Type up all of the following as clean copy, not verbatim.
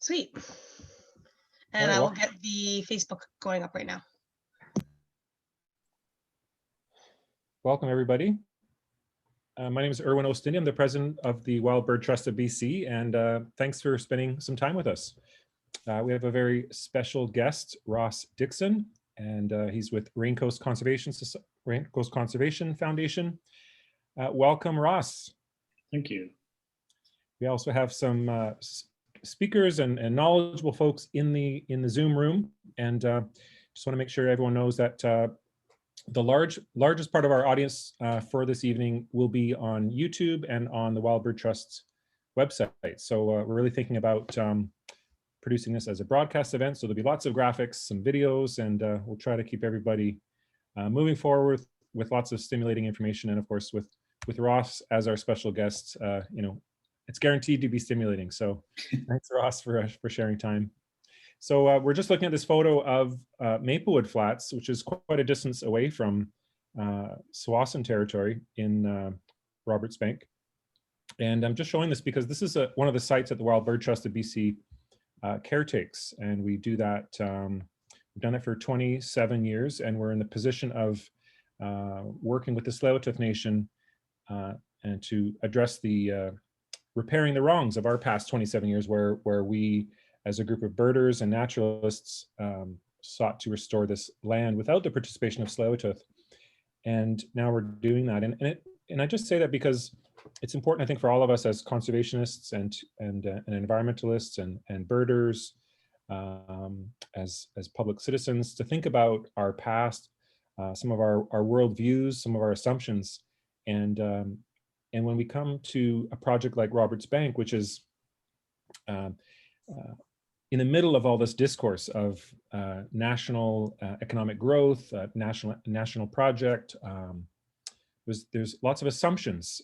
Sweet. All And right, I will well, get the Facebook going up right now. welcome everybody. My name is Irwin Oostindie. I'm the president of the Wild Bird Trust of BC, and thanks for spending some time with us. We have a very special guest, Ross Dixon, and he's with Raincoast Conservation Foundation. Welcome, Ross. Thank you. We also have some speakers and knowledgeable folks in the Zoom room, and just want to make sure everyone knows that the largest part of our audience for this evening will be on YouTube and on the Wild Bird Trust's website. So we're really thinking about producing this as a broadcast event. So there'll be lots of graphics, some videos, and we'll try to keep everybody moving forward with lots of stimulating information. And of course, with Ross as our special guest, it's guaranteed to be stimulating. So thanks, Ross, for sharing time. So we're just looking at this photo of Maplewood Flats, which is quite a distance away from Tsawwassen territory in Roberts Bank. And I'm just showing this because this is one of the sites that the Wild Bird Trust of BC caretakes. And we do that, we've done it for 27 years, and we're in the position of working with the Tsleil-Waututh Nation and to address the repairing the wrongs of our past 27 years where we, as a group of birders and naturalists, sought to restore this land without the participation of Tsleil-Waututh. And now we're doing that. And I just say that because it's important, I think, for all of us as conservationists and environmentalists and birders, as public citizens, to think about our past, some of our worldviews, some of our assumptions. And when we come to a project like Roberts Bank, which is in the middle of all this discourse of national economic growth, national project, there's lots of assumptions.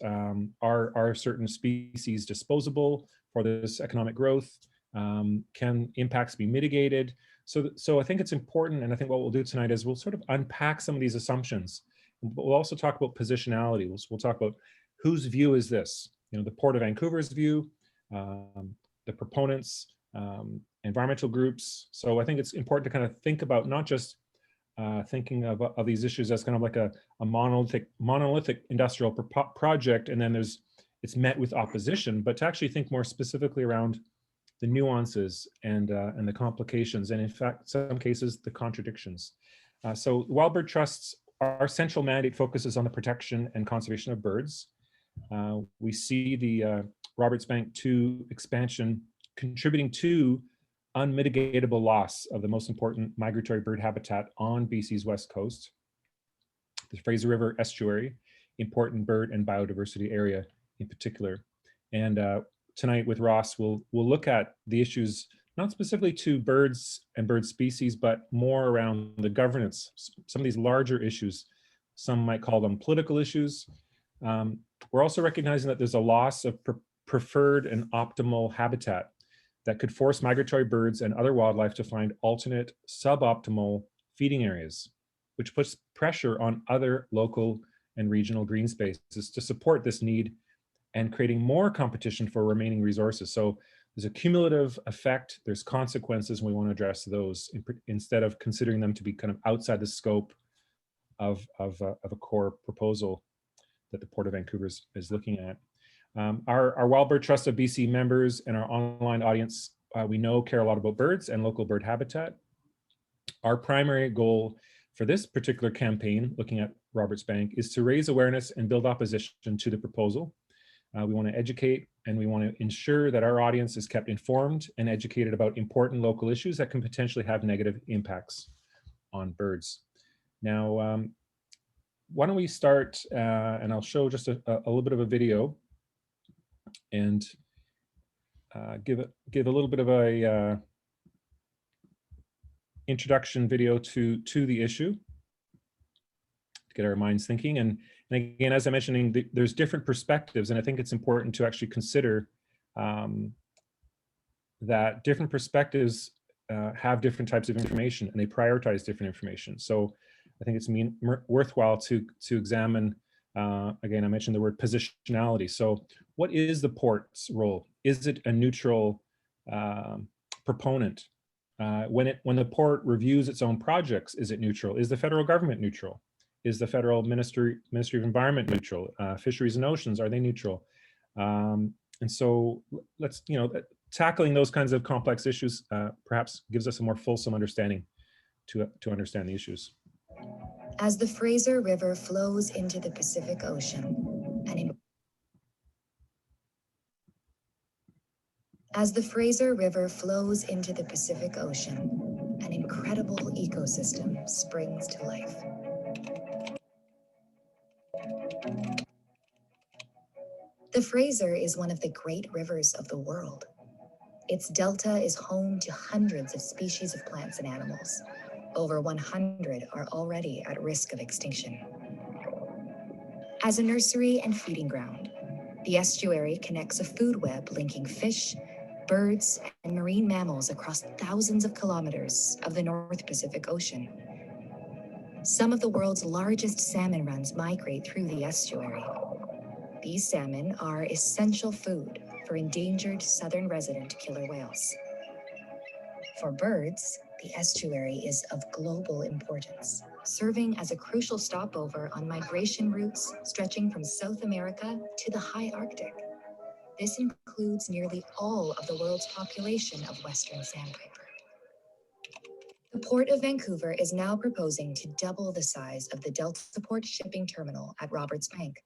Are certain species disposable for this economic growth? Can impacts be mitigated? So I think it's important, and I think what we'll do tonight is we'll sort of unpack some of these assumptions. But we'll also talk about positionality. We'll talk about whose view is this? The Port of Vancouver's view, the proponents, environmental groups. So I think it's important to kind of think about not just thinking of these issues as kind of like a monolithic industrial project, and then it's met with opposition, but to actually think more specifically around the nuances and the complications, and in fact, some cases, the contradictions. So Wild Bird Trust's, our central mandate focuses on the protection and conservation of birds. We see the Roberts Bank 2 expansion contributing to unmitigatable loss of the most important migratory bird habitat on BC's west coast, the Fraser River estuary, important bird and biodiversity area in particular. And tonight with Ross, we'll look at the issues, not specifically to birds and bird species, but more around the governance, some of these larger issues. Some might call them political issues. We're also recognizing that there's a loss of preferred and optimal habitat that could force migratory birds and other wildlife to find alternate suboptimal feeding areas, which puts pressure on other local and regional green spaces to support this need and creating more competition for remaining resources. So there's a cumulative effect, there's consequences, and we want to address those instead of considering them to be kind of outside the scope of a core proposal that the Port of Vancouver is looking at. Our Wild Bird Trust of BC members and our online audience, we know care a lot about birds and local bird habitat. Our primary goal for this particular campaign, looking at Roberts Bank, is to raise awareness and build opposition to the proposal. We want to educate, and we want to ensure that our audience is kept informed and educated about important local issues that can potentially have negative impacts on birds. Now, why don't we start, and I'll show just a little bit of a video and give a little bit of a introduction video to the issue to get our minds thinking. And again, as I mentioned, there's different perspectives, and I think it's important to actually consider that different perspectives have different types of information, and they prioritize different information. So I think it's worthwhile to examine. Again, I mentioned the word positionality. So what is the port's role? Is it a neutral proponent? When the port reviews its own projects, is it neutral? Is the federal government neutral? Is the federal Ministry of Environment neutral? Fisheries and Oceans, are they neutral? And so let's, tackling those kinds of complex issues perhaps gives us a more fulsome understanding to understand the issues. As the Fraser River flows into the Pacific Ocean, As the Fraser River flows into the Pacific Ocean, an incredible ecosystem springs to life. The Fraser is one of the great rivers of the world. Its delta is home to hundreds of species of plants and animals. Over 100 are already at risk of extinction. As a nursery and feeding ground, the estuary connects a food web linking fish, birds, and marine mammals across thousands of kilometers of the North Pacific Ocean. Some of the world's largest salmon runs migrate through the estuary. These salmon are essential food for endangered southern resident killer whales. For birds, the estuary is of global importance, serving as a crucial stopover on migration routes stretching from South America to the high Arctic. This includes nearly all of the world's population of Western sandpiper. The Port of Vancouver is now proposing to double the size of the Deltaport shipping terminal at Roberts Bank,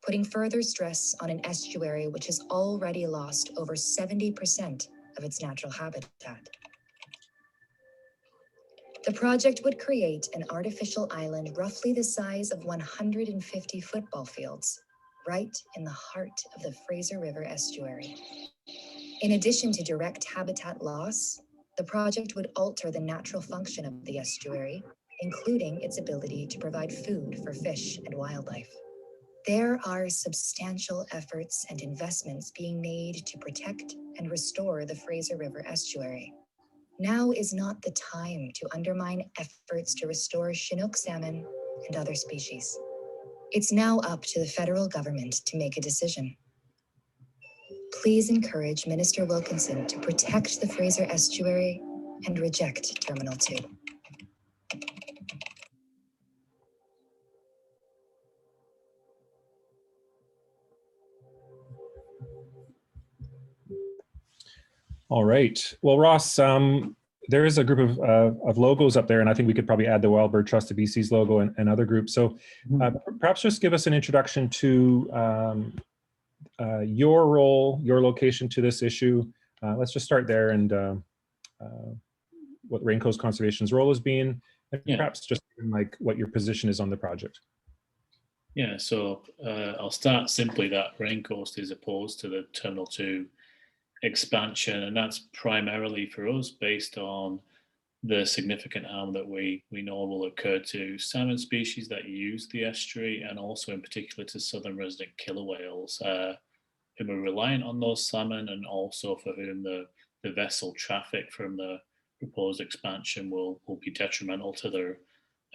putting further stress on an estuary which has already lost over 70% of its natural habitat. The project would create an artificial island roughly the size of 150 football fields, right in the heart of the Fraser River estuary. In addition to direct habitat loss, the project would alter the natural function of the estuary, including its ability to provide food for fish and wildlife. There are substantial efforts and investments being made to protect and restore the Fraser River estuary. Now is not the time to undermine efforts to restore Chinook salmon and other species. It's now up to the federal government to make a decision. Please encourage Minister Wilkinson to protect the Fraser estuary and reject Terminal 2. All right. Well, Ross, there is a group of logos up there, and I think we could probably add the Wild Bird Trust of BC's logo and other groups. So perhaps just give us an introduction to your role, your location to this issue. Let's just start there, and what Raincoast Conservation's role has been, and perhaps just like what your position is on the project. Yeah, so I'll start simply that Raincoast is opposed to the Terminal 2 expansion, and that's primarily for us based on the significant harm that we know will occur to salmon species that use the estuary, and also in particular to southern resident killer whales, whom are reliant on those salmon, and also for whom the vessel traffic from the proposed expansion will be detrimental to their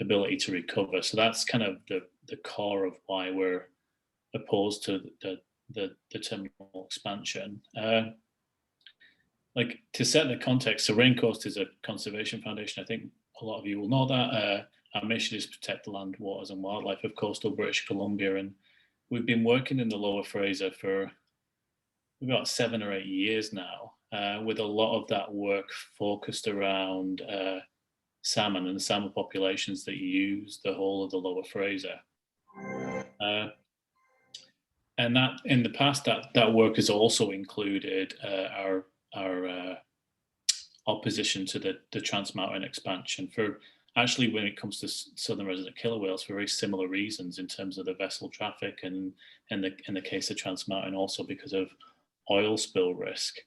ability to recover. So that's kind of the core of why we're opposed to the terminal expansion. Like, to set the context, so Raincoast is a conservation foundation. I think a lot of you will know that. Our mission is to protect the land, waters and wildlife of coastal British Columbia, and we've been working in the Lower Fraser for about 7 or 8 years now, with a lot of that work focused around salmon and the salmon populations that use the whole of the Lower Fraser. And that in the past, that work has also included our opposition to the Trans Mountain expansion, for actually, when it comes to southern resident killer whales, for very similar reasons in terms of the vessel traffic, and in the case of Trans Mountain also because of oil spill risk.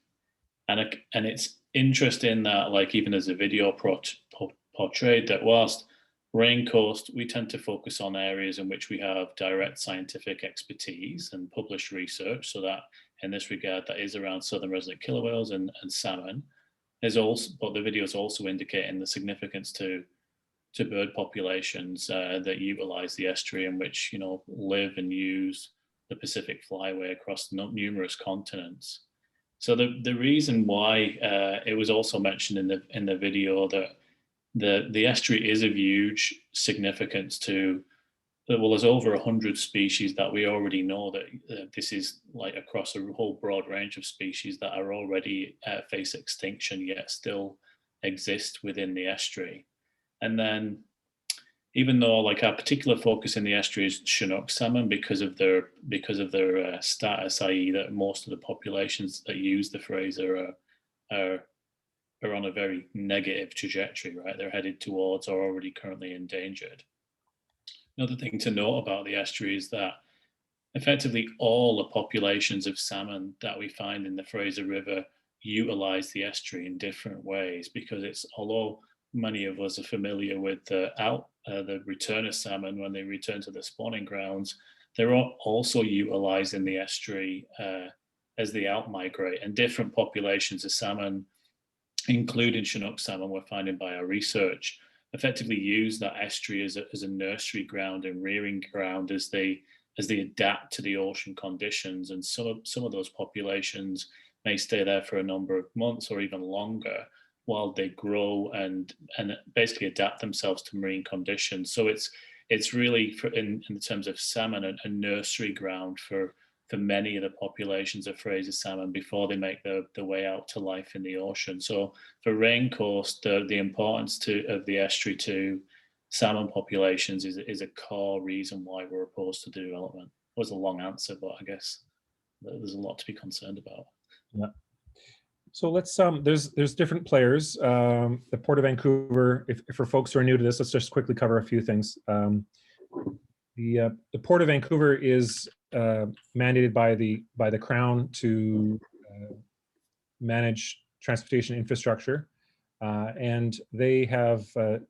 And it's interesting that, like, even as a video portrayed, that whilst Raincoast, we tend to focus on areas in which we have direct scientific expertise and published research, so that in this regard, that is around southern resident killer whales and salmon. There's also, but the videos also indicating the significance to bird populations that utilize the estuary, in which live and use the Pacific flyway across numerous continents. So the reason why it was also mentioned in the video that the estuary is of huge significance to, well, there's over 100 species that we already know that this is like across a whole broad range of species that are already face extinction yet still exist within the estuary. And then even though like our particular focus in the estuary is Chinook salmon because of their status, i.e. that most of the populations that use the Fraser are on a very negative trajectory, right? They're headed towards or already currently endangered. Another thing to note about the estuary is that effectively all the populations of salmon that we find in the Fraser River utilize the estuary in different ways, because it's, although many of us are familiar with the return of salmon when they return to the spawning grounds, they're also utilizing the estuary as they outmigrate, and different populations of salmon, including Chinook salmon, we're finding by our research, effectively use that estuary as a nursery ground and rearing ground as they adapt to the ocean conditions. And some of those populations may stay there for a number of months or even longer while they grow and basically adapt themselves to marine conditions. So it's really in terms of salmon a nursery ground for many of the populations of Fraser salmon before they make the way out to life in the ocean. So for Raincoast, the importance of the estuary to salmon populations is a core reason why we're opposed to the development. It was a long answer, but I guess there's a lot to be concerned about. Yeah. So let's there's different players. The Port of Vancouver. If for folks who are new to this, let's just quickly cover a few things. The Port of Vancouver is mandated by the Crown to manage transportation infrastructure, and they have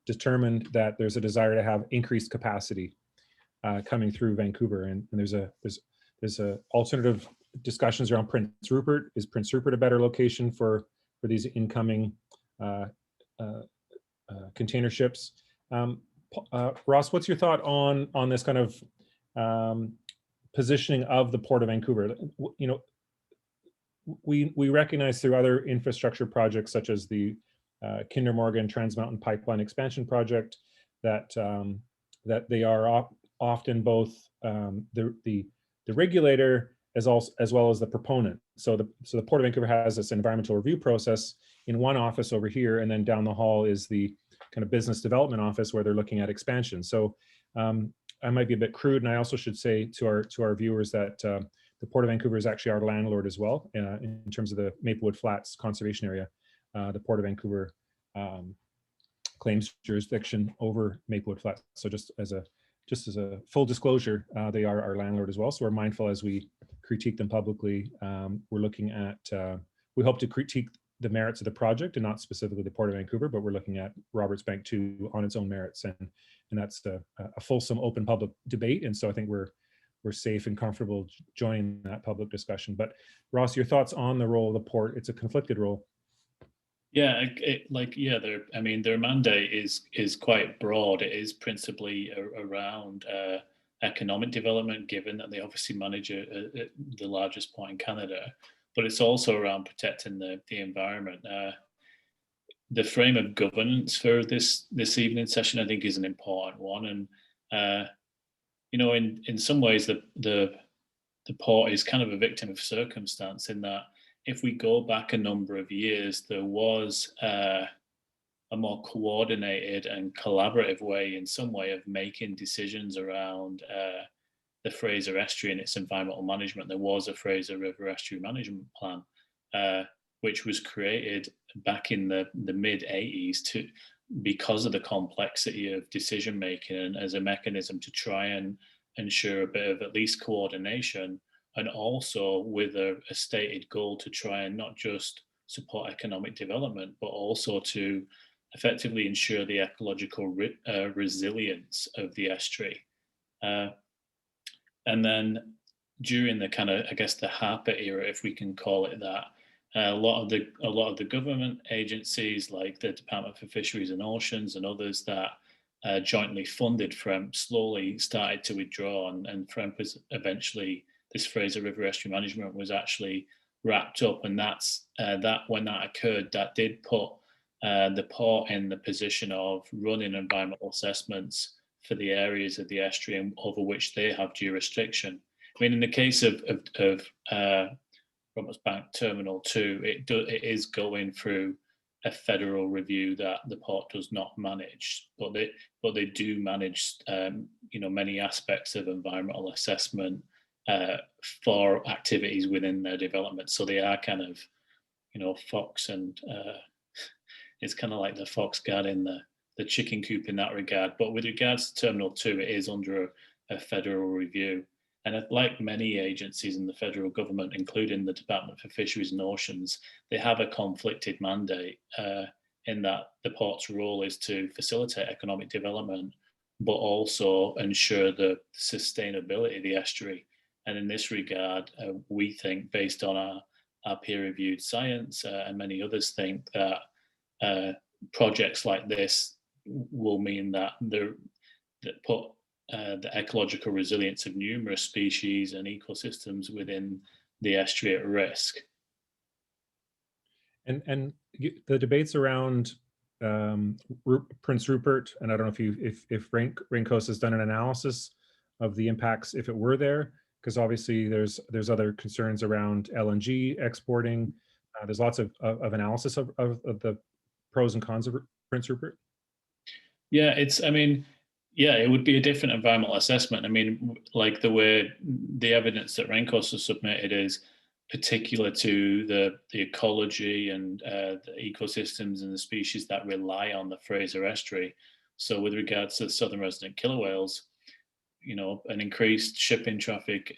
determined that there's a desire to have increased capacity coming through Vancouver, and there's a alternative discussions around Prince Rupert. Is Prince Rupert a better location for these incoming container ships? Ross, what's your thought on this kind of positioning of the Port of Vancouver? You know, we recognize through other infrastructure projects such as the Kinder Morgan Trans Mountain Pipeline Expansion Project that they are often both the regulator as well as the proponent. So the Port of Vancouver has this environmental review process in one office over here, and then down the hall is the kind of business development office where they're looking at expansion. So I might be a bit crude, and I also should say to our viewers that the Port of Vancouver is actually our landlord as well in terms of the Maplewood Flats conservation area. The Port of Vancouver claims jurisdiction over Maplewood Flats. So just as a full disclosure, they are our landlord as well. So we're mindful as we critique them publicly. We're looking at, we hope to critique the merits of the project and not specifically the Port of Vancouver, but we're looking at Roberts Bank 2 on its own merits. And that's a fulsome, open public debate. And so I think we're safe and comfortable joining that public discussion. But Ross, your thoughts on the role of the port? It's a conflicted role. Yeah, their mandate is quite broad. It is principally around economic development, given that they obviously manage the largest port in Canada, but it's also around protecting the environment. The frame of governance for this evening session, I think, is an important one, and in some ways, the port is kind of a victim of circumstance in that, if we go back a number of years, there was a more coordinated and collaborative way, in some way, of making decisions around the Fraser Estuary and its environmental management. There was a Fraser River Estuary Management Plan, which was created back in the mid-80s because of the complexity of decision making and as a mechanism to try and ensure a bit of at least coordination, and also with a stated goal to try and not just support economic development, but also to effectively ensure the ecological resilience of the estuary. And then during the kind of, I guess, the Harper era, if we can call it that, a lot of the government agencies like the Department for Fisheries and Oceans and others that jointly funded FREMP slowly started to withdraw, and FREMP was eventually, this Fraser River Estuary Management was actually wrapped up, and that's that when that occurred, that did put the port in the position of running environmental assessments for the areas of the estuary over which they have jurisdiction. I mean, in the case of Roberts Bank Terminal 2, it is going through a federal review that the port does not manage, but they do manage many aspects of environmental assessment for activities within their development. So they are kind of fox, and it's kind of like the fox guarding the chicken coop in that regard. But with regards to Terminal 2, it is under a federal review. And like many agencies in the federal government, including the Department for Fisheries and Oceans, they have a conflicted mandate in that the port's role is to facilitate economic development, but also ensure the sustainability of the estuary. And in this regard, we think, based on our peer-reviewed science, and many others think that projects like this will mean that put the ecological resilience of numerous species and ecosystems within the estuary at risk. And the debates around Prince Rupert, and I don't know if Raincoast has done an analysis of the impacts if it were there, because obviously there's other concerns around LNG exporting. There's lots of analysis of the pros and cons of Prince Rupert. Yeah, it would be a different environmental assessment. I mean, like the way the evidence that Raincoast has submitted is particular to the ecology and the ecosystems and the species that rely on the Fraser estuary. So with regards to the southern resident killer whales, an increased shipping traffic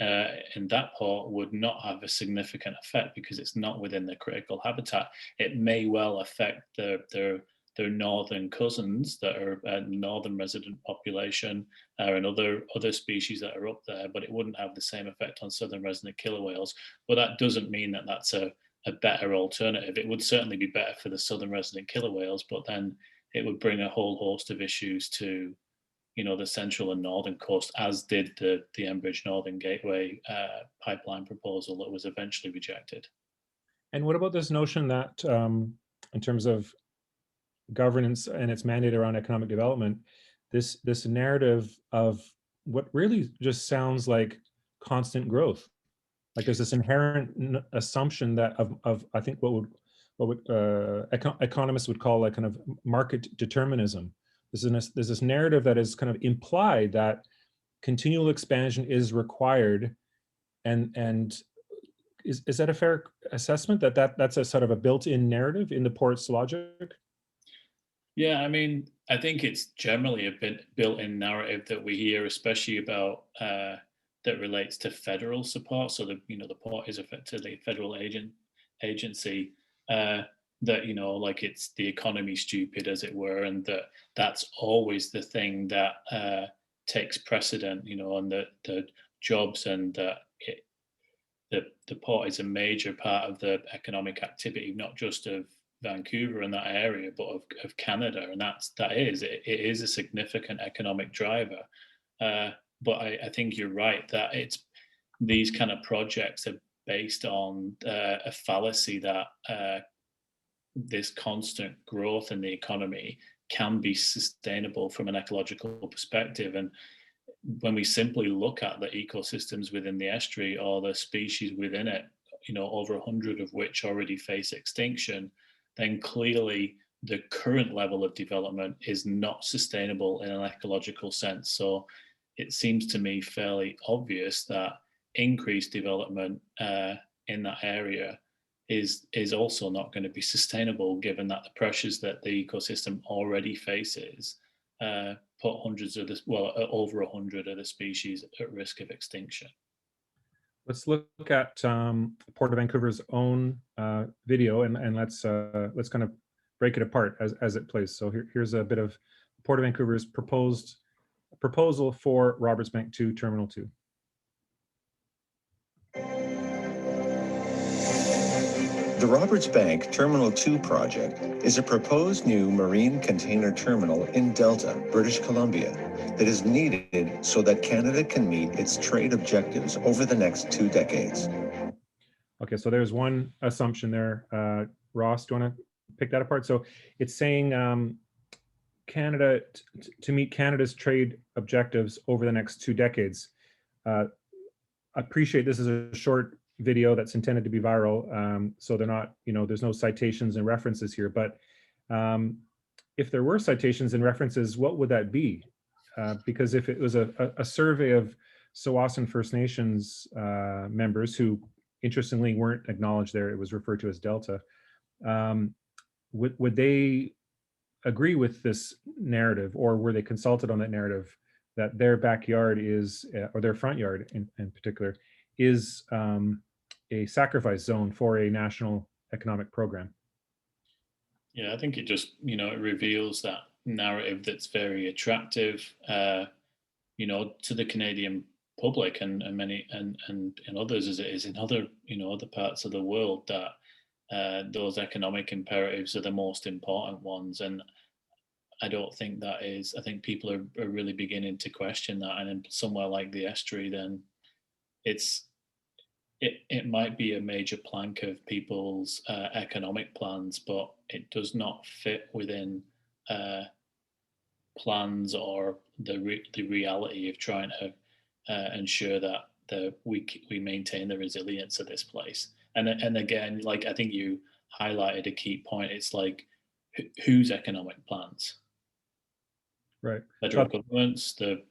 in that port would not have a significant effect because it's not within their critical habitat. It may well affect their northern cousins that are northern resident population and other species that are up there, but it wouldn't have the same effect on southern resident killer whales. But that doesn't mean that that's a better alternative. It would certainly be better for the southern resident killer whales, but then it would bring a whole host of issues to the central and northern coast, as did the Enbridge Northern Gateway pipeline proposal that was eventually rejected. And what about this notion that in terms of governance and its mandate around economic development, this narrative of what really just sounds like constant growth, like there's this inherent assumption that of I think what would economists would call like kind of market determinism. There's this narrative that is kind of implied that continual expansion is required, and is that a fair assessment that's a sort of a built-in narrative in the port's logic? Yeah, I mean, I think it's generally a built-in narrative that we hear, especially about that relates to federal support. So the port is effectively a federal agency that like it's the economy stupid, as it were, and that's always the thing that takes precedent, on the jobs, and the port is a major part of the economic activity, not just of Vancouver and that area, but of Canada, and it is a significant economic driver. But I think you're right that these kind of projects are based on a fallacy that this constant growth in the economy can be sustainable from an ecological perspective. And when we simply look at the ecosystems within the estuary or the species within it, over 100 of which already face extinction, then clearly the current level of development is not sustainable in an ecological sense. So it seems to me fairly obvious that increased development in that area is also not going to be sustainable, given that the pressures that the ecosystem already faces put over 100 of the species at risk of extinction. Let's look at Port of Vancouver's own video, and let's kind of break it apart as it plays. So here's a bit of Port of Vancouver's proposal for Roberts Bank 2 Terminal 2. The Roberts Bank Terminal 2 project is a proposed new marine container terminal in Delta, British Columbia, that is needed so that Canada can meet its trade objectives over the next 2 decades. Okay, so there's one assumption there. Ross, do you want to pick that apart? So it's saying Canada, to meet Canada's trade objectives over the next 2 decades. I appreciate this is a short video that's intended to be viral, so they're not, there's no citations and references here, but if there were citations and references, what would that be? Because if it was a survey of Tsawwassen First Nations members who interestingly weren't acknowledged there, it was referred to as Delta, would they agree with this narrative, or were they consulted on that narrative that their backyard is, or their front yard in particular, is a sacrifice zone for a national economic program? Yeah, I think it just, it reveals that narrative that's very attractive, to the Canadian public and many and others, as it is in other, other parts of the world, that those economic imperatives are the most important ones. And I don't think that is. I think people are really beginning to question that. And in somewhere like the estuary, then it might be a major plank of people's economic plans, but it does not fit within plans or the reality of trying to ensure that we maintain the resilience of this place. And again, like I think you highlighted a key point. It's like whose economic plans? Right. Federal governments, the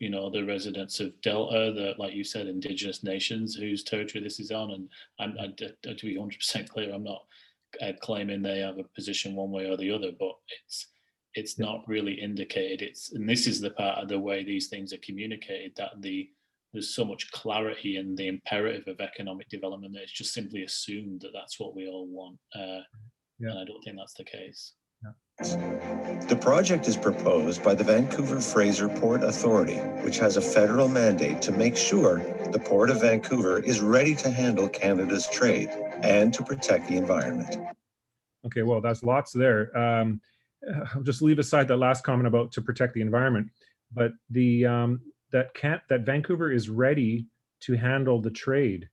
residents of Delta, the, like you said, Indigenous nations whose territory this is on. And to be 100% clear, I'm not claiming they have a position one way or the other, but it's not really indicated. And this is the part of the way these things are communicated, that there's so much clarity in the imperative of economic development that it's just simply assumed that that's what we all want. And I don't think that's the case. The project is proposed by the Vancouver Fraser Port Authority, which has a federal mandate to make sure the Port of Vancouver is ready to handle Canada's trade and to protect the environment. Okay, well, that's lots there. I'll just leave aside that last comment about to protect the environment, but that Vancouver is ready to handle the trade.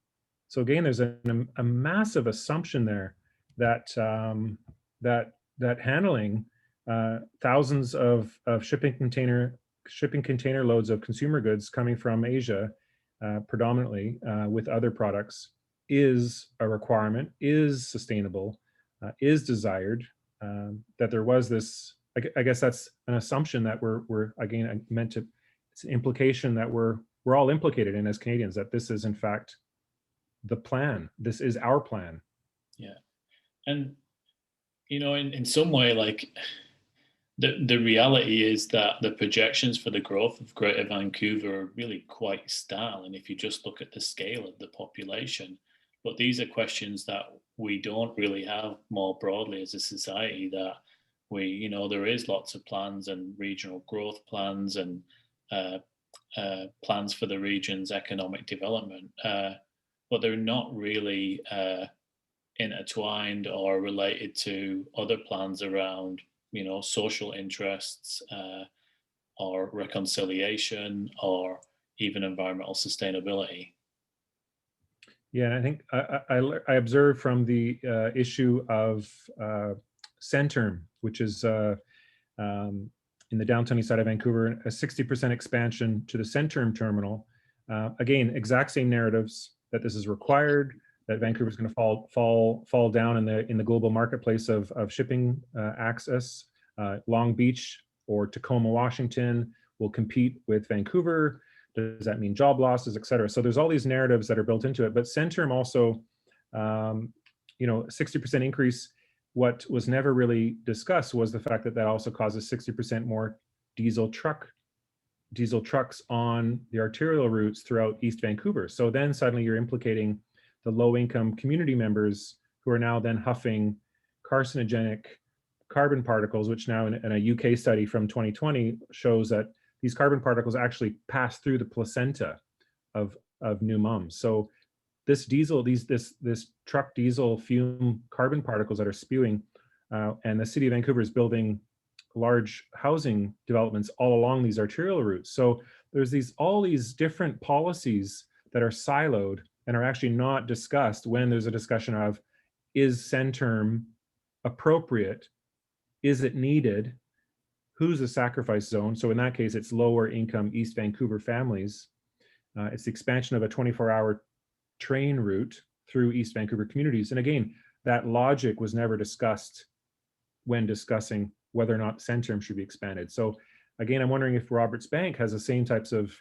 So again, there's a massive assumption there that that handling thousands of shipping container loads of consumer goods coming from Asia, predominantly with other products, is a requirement, is sustainable, is desired. That there was this, I guess that's an assumption that we're again meant to. It's an implication that we're all implicated in as Canadians, that this is in fact the plan. This is our plan. Yeah, and in some way, like the reality is that the projections for the growth of Greater Vancouver are really quite startling if you just look at the scale of the population. But these are questions that we don't really have more broadly as a society, that there is lots of plans and regional growth plans and plans for the region's economic development, but they're not really intertwined or related to other plans around, social interests or reconciliation or even environmental sustainability. Yeah, and I think I observed from the issue of Centerm, which is in the downtown east side of Vancouver, a 60% expansion to the Centerm terminal. Again, exact same narratives, that this is required, that Vancouver is going to fall down in the global marketplace of shipping access. Long Beach or Tacoma, Washington will compete with Vancouver. Does that mean job losses, et cetera? So there's all these narratives that are built into it. But Centerm also, 60% increase. What was never really discussed was the fact that also causes 60% more diesel trucks on the arterial routes throughout East Vancouver. So then suddenly you're implicating the low-income community members who are now then huffing carcinogenic carbon particles, which now in a UK study from 2020 shows that these carbon particles actually pass through the placenta of new mums. So this diesel, this truck diesel fume carbon particles that are spewing, and the city of Vancouver is building large housing developments all along these arterial routes. So there's all these different policies that are siloed and are actually not discussed when there's a discussion of, is Centerm appropriate? Is it needed? Who's the sacrifice zone? So in that case, it's lower income East Vancouver families. It's the expansion of a 24-hour train route through East Vancouver communities. And again, that logic was never discussed when discussing whether or not Centerm should be expanded. So again, I'm wondering if Roberts Bank has the same types of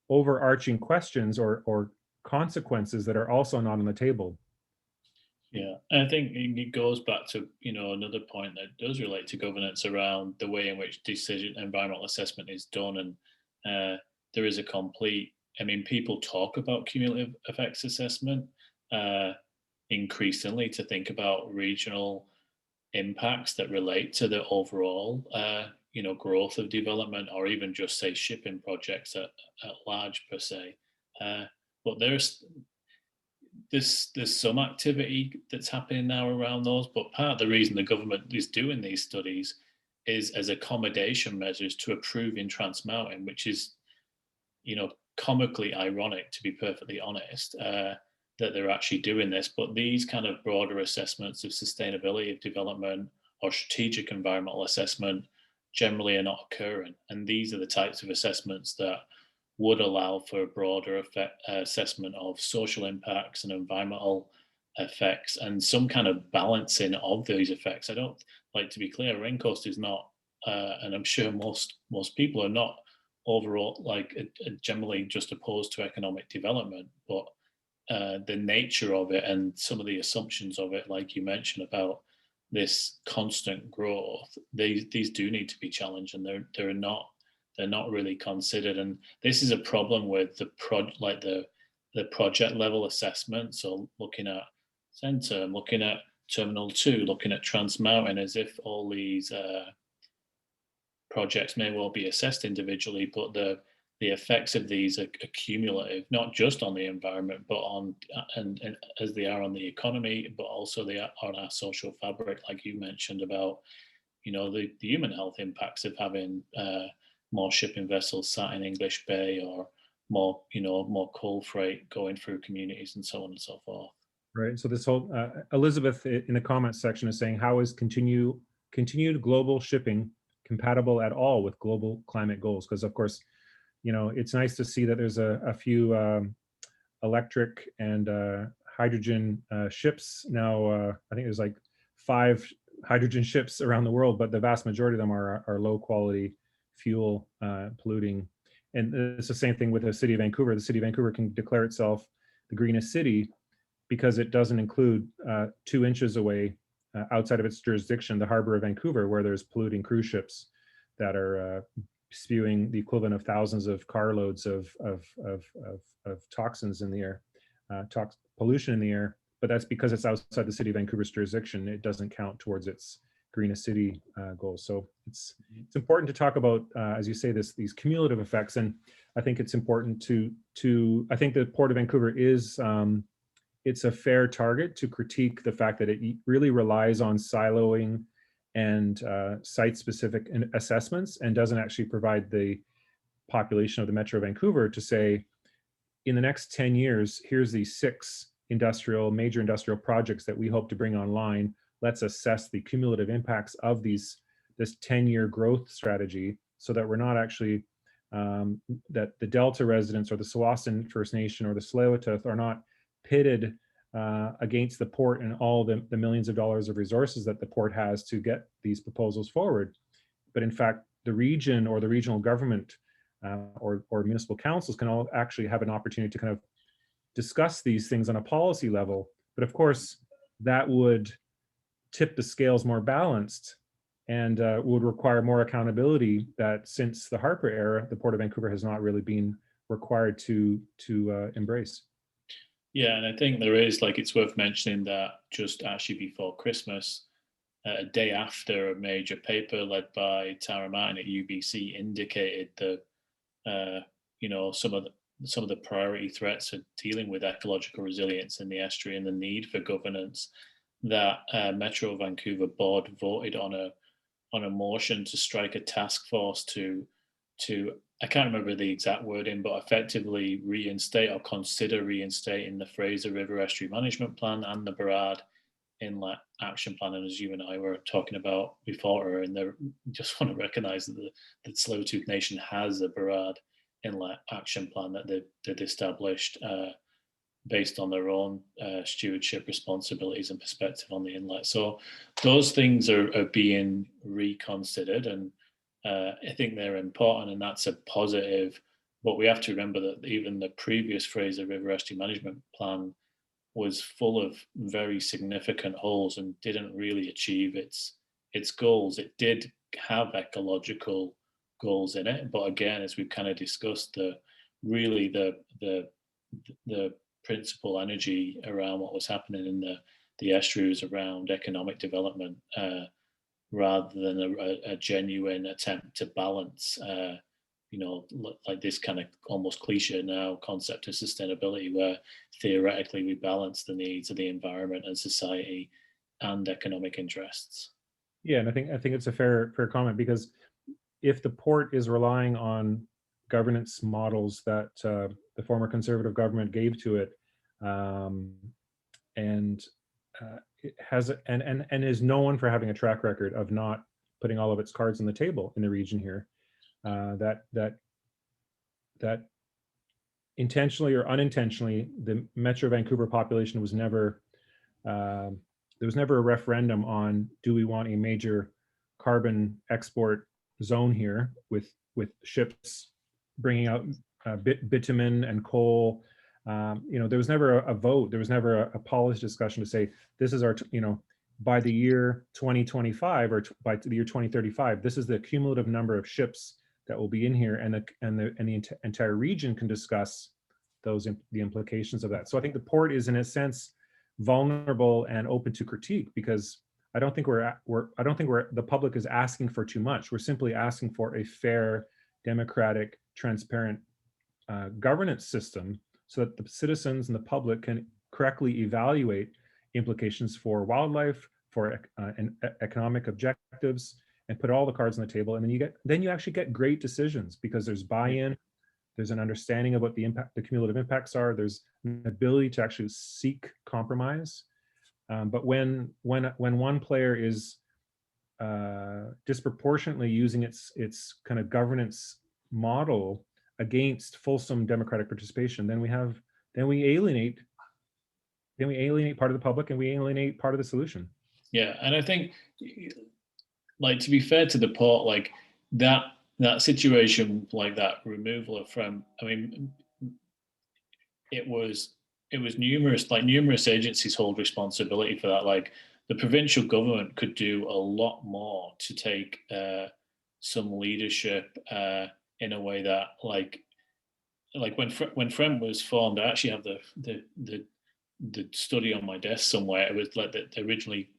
overarching questions or consequences that are also not on the table. Yeah, and I think it goes back to, another point that does relate to governance around the way in which environmental assessment is done. And there is a people talk about cumulative effects assessment increasingly to think about regional impacts that relate to the overall, growth of development, or even just say shipping projects at large per se. But there's some activity that's happening now around those. But part of the reason the government is doing these studies is as accommodation measures to approving Trans Mountain, which is, comically ironic, to be perfectly honest, that they're actually doing this. But these kind of broader assessments of sustainability of development or strategic environmental assessment generally are not occurring. And these are the types of assessments that would allow for a broader assessment of social impacts and environmental effects and some kind of balancing of those effects. I don't, like, to be clear, Raincoast is not, and I'm sure most people are not overall generally just opposed to economic development, but the nature of it and some of the assumptions of it, like you mentioned about this constant growth, these do need to be challenged, and they're not really considered. And this is a problem with the project level assessment. So looking at Centerm, looking at Terminal 2, looking at Trans Mountain, as if all these projects may well be assessed individually, but the effects of these are cumulative, not just on the environment, but on and as they are on the economy, but also they are on our social fabric, like you mentioned about, the human health impacts of having more shipping vessels sat in English Bay, or more coal freight going through communities, and so on and so forth. Right. So this whole Elizabeth in the comments section is saying, how is continued global shipping compatible at all with global climate goals? Because of course, it's nice to see that there's a few electric and hydrogen ships now. I think there's like 5 hydrogen ships around the world, but the vast majority of them are low quality fuel, polluting. And it's the same thing with the city of Vancouver. The city of Vancouver can declare itself the greenest city because it doesn't include 2 inches away outside of its jurisdiction, the harbor of Vancouver, where there's polluting cruise ships that are spewing the equivalent of thousands of carloads of toxins in the air, pollution in the air. But that's because it's outside the city of Vancouver's jurisdiction. It doesn't count towards its greenest city goals. So it's important to talk about, as you say, these cumulative effects. And I think it's important to I think the Port of Vancouver is it's a fair target to critique the fact that it really relies on siloing and site-specific assessments, and doesn't actually provide the population of the Metro Vancouver to say, in the next 10 years, here's these 6 major industrial projects that we hope to bring online. Let's assess the cumulative impacts of this 10-year growth strategy, so that we're not actually, that the Delta residents or the Tsawwassen First Nation or the Tsleil-Waututh are not pitted against the port and all the millions of dollars of resources that the port has to get these proposals forward. But in fact, the region or the regional government or municipal councils can all actually have an opportunity to kind of discuss these things on a policy level. But of course, that would tip the scales more balanced, and would require more accountability that, since the Harper era, the Port of Vancouver has not really been required to embrace. Yeah, and I think there is, it's worth mentioning that just actually before Christmas, a day after, a major paper led by Tara Martin at UBC indicated that some of the priority threats are dealing with ecological resilience in the estuary and the need for governance. That Metro Vancouver board voted on a motion to strike a task force to I can't remember the exact wording, but effectively reinstate or consider reinstating the Fraser River Estuary Management Plan and the Burrard Inlet Action Plan. And as you and I were talking about before, and they just want to recognise that the Tsleil-Waututh Nation has a Burrard Inlet Action Plan that they'd established based on their own stewardship responsibilities and perspective on the inlet. So those things are being reconsidered, and I think they're important, and that's a positive. But we have to remember that even the previous Fraser River Estuary Management Plan was full of very significant holes and didn't really achieve its goals. It did have ecological goals in it, but again, as we've kind of discussed, the principal energy around what was happening in the estuaries around economic development, rather than a genuine attempt to balance, like this kind of almost cliche now concept of sustainability, where theoretically we balance the needs of the environment and society and economic interests. Yeah, and I think it's a fair comment, because if the port is relying on governance models that the former Conservative government gave to it, it has and is known for having a track record of not putting all of its cards on the table in the region here, that intentionally or unintentionally, the Metro Vancouver population was never there was never a referendum on, do we want a major carbon export zone here with ships bringing out bitumen and coal. There was never a vote. There was never a policy discussion to say, this is our, by the year 2025 or by the year 2035, this is the cumulative number of ships that will be in here, and the entire region can discuss the implications of that. So I think the port is, in a sense, vulnerable and open to critique, because I don't think the public is asking for too much. We're simply asking for a fair, democratic, transparent governance system, so that the citizens and the public can correctly evaluate implications for wildlife, for economic objectives, and put all the cards on the table. And then you actually get great decisions, because there's buy-in, there's an understanding of what the cumulative impacts are, there's an ability to actually seek compromise. But when one player is disproportionately using its kind of governance model against fulsome democratic participation, then we alienate part of the public, and we alienate part of the solution. Yeah, and I think, like, to be fair to the port, like that situation, like that removal of it was numerous agencies hold responsibility for that. Like, the provincial government could do a lot more to take some leadership in a way that, like when FREM was formed, I actually have the study on my desk somewhere. It was like that originally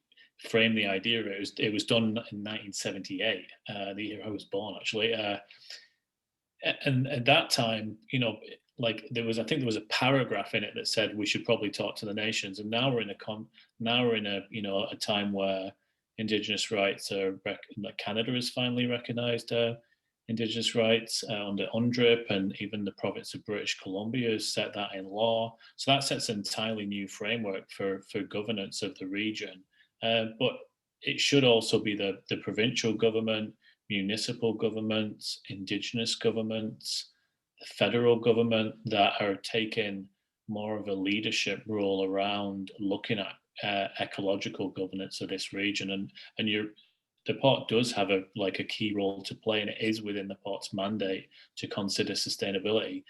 framed the idea. It was done in 1978, the year I was born, actually. And at that time, like I think there was a paragraph in it that said we should probably talk to the nations. And now we're in a time where Indigenous rights are like Canada has finally recognised Indigenous rights under UNDRIP, and even the province of British Columbia has set that in law. So that sets an entirely new framework for governance of the region. But it should also be the provincial government, municipal governments, Indigenous governments, the federal government that are taking more of a leadership role around looking at ecological governance of this region. And the port does have a key role to play, and it is within the port's mandate to consider sustainability.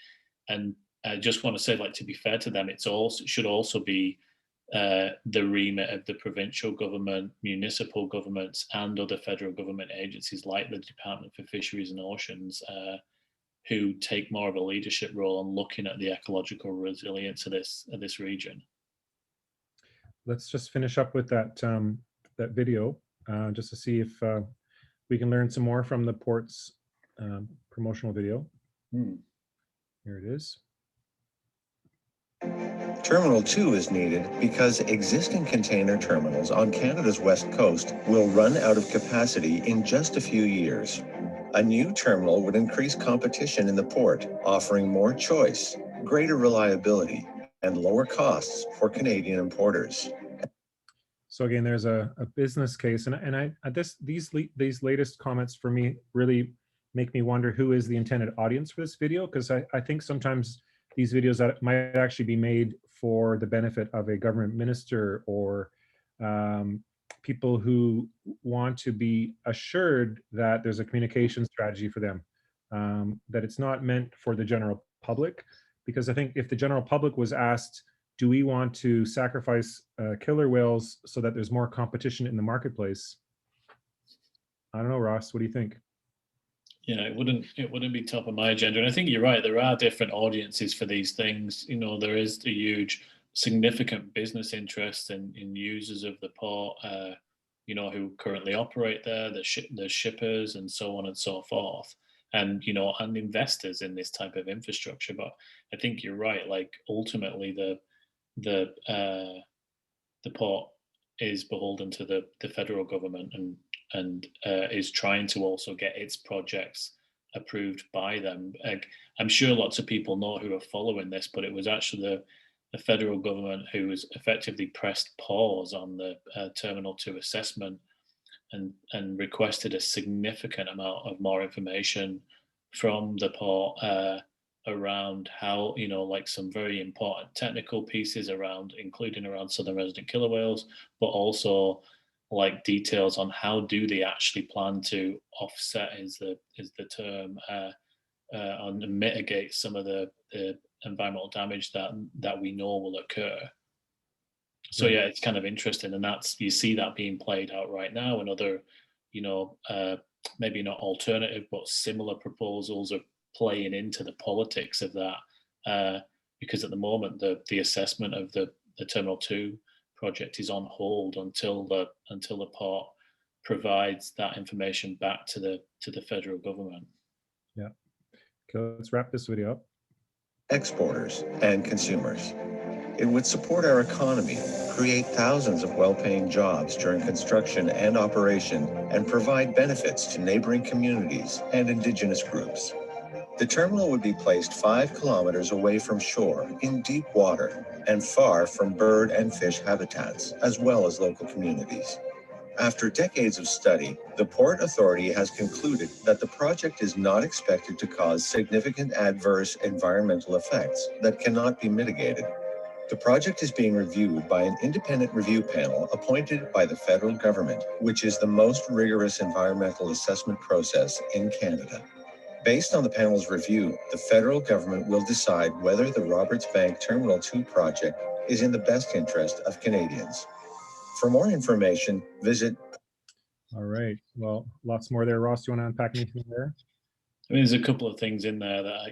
And I just want to say, like, to be fair to them, it should also be the remit of the provincial government, municipal governments, and other federal government agencies like the Department for Fisheries and Oceans, who take more of a leadership role on looking at the ecological resilience of this region. Let's just finish up with that video, just to see if we can learn some more from the port's promotional video. Here it is. Terminal 2 is needed because existing container terminals on Canada's west coast will run out of capacity in just a few years. A new terminal would increase competition in the port, offering more choice, greater reliability, and lower costs for Canadian importers. So again, there's a business case, these latest comments for me really make me wonder who is the intended audience for this video, because I think sometimes these videos that might actually be made for the benefit of a government minister or people who want to be assured that there's a communication strategy for them, that it's not meant for the general public. Because I think if the general public was asked, do we want to sacrifice killer whales so that there's more competition in the marketplace? I don't know, Ross, what do you think? Yeah, it wouldn't be top of my agenda. And I think you're right. There are different audiences for these things. There is a huge, significant business interest in users of the port, who currently operate there, the shippers and so on and so forth. And, and investors in this type of infrastructure. But I think you're right. Like ultimately the port is beholden to the federal government and is trying to also get its projects approved by them. I'm sure lots of people know who are following this, but it was actually the federal government who was effectively pressed pause on the Terminal 2 assessment and requested a significant amount of more information from the port around how, like some very important technical pieces including around southern resident killer whales, but also like details on how do they actually plan to offset is the term and mitigate some of the environmental damage that we know will occur. So yeah, it's kind of interesting, and you see that being played out right now, and other, maybe not alternative but similar proposals are playing into the politics of that, because at the moment the assessment of the Terminal 2 project is on hold until the port provides that information back to the federal government. Yeah. Okay, let's wrap this video up. Exporters and consumers. It would support our economy, create thousands of well-paying jobs during construction and operation, and provide benefits to neighboring communities and Indigenous groups. The terminal would be placed 5 kilometers away from shore in deep water and far from bird and fish habitats, as well as local communities. After decades of study, the Port Authority has concluded that the project is not expected to cause significant adverse environmental effects that cannot be mitigated. The project is being reviewed by an independent review panel appointed by the federal government, which is the most rigorous environmental assessment process in Canada. Based on the panel's review, the federal government will decide whether the Roberts Bank Terminal 2 project is in the best interest of Canadians. For more information, visit. All right. Well, lots more there. Ross, do you want to unpack anything there? I mean, there's a couple of things in there that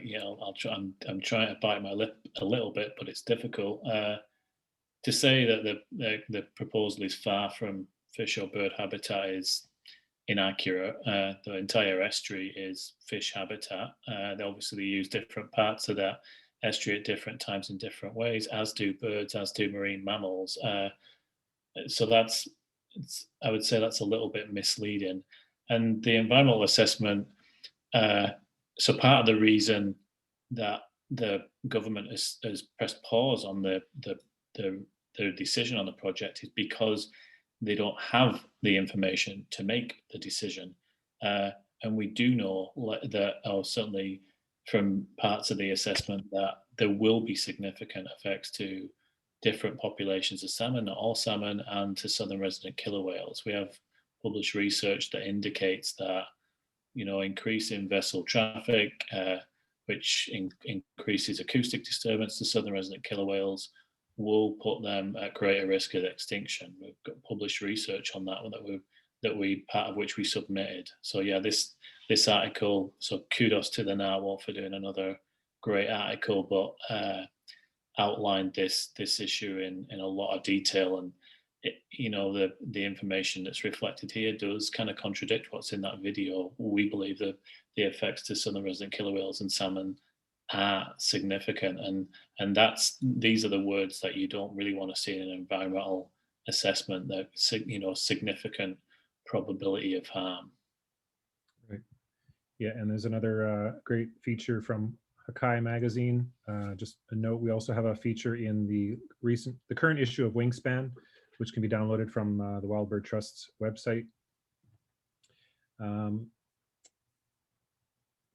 I'm trying to bite my lip a little bit, but it's difficult. To say that the proposal is far from fish or bird habitat is inaccurate. The entire estuary is fish habitat. They obviously use different parts of that estuary at different times in different ways, as do birds, as do marine mammals. So I would say that's a little bit misleading. And the environmental assessment. So part of the reason that the government has pressed pause on the decision on the project is because they don't have the information to make the decision. And we do know that, or certainly from parts of the assessment, that there will be significant effects to different populations of salmon, not all salmon, and to southern resident killer whales. We have published research that indicates that increasing vessel traffic, which increases acoustic disturbance to southern resident killer whales, will put them at greater risk of extinction. We've got published research on that one part of which we submitted. So yeah, this article. So kudos to the Narwhal for doing another great article, but outlined this issue in a lot of detail, and the information that's reflected here does kind of contradict what's in that video. We believe that the effects to southern resident killer whales and salmon are significant, and these are the words that you don't really want to see in an environmental assessment, that significant probability of harm. Right. Yeah, and there's another great feature from Hakai magazine. Just a note, we also have a feature in the current issue of Wingspan, which can be downloaded from the Wild Bird Trust's website.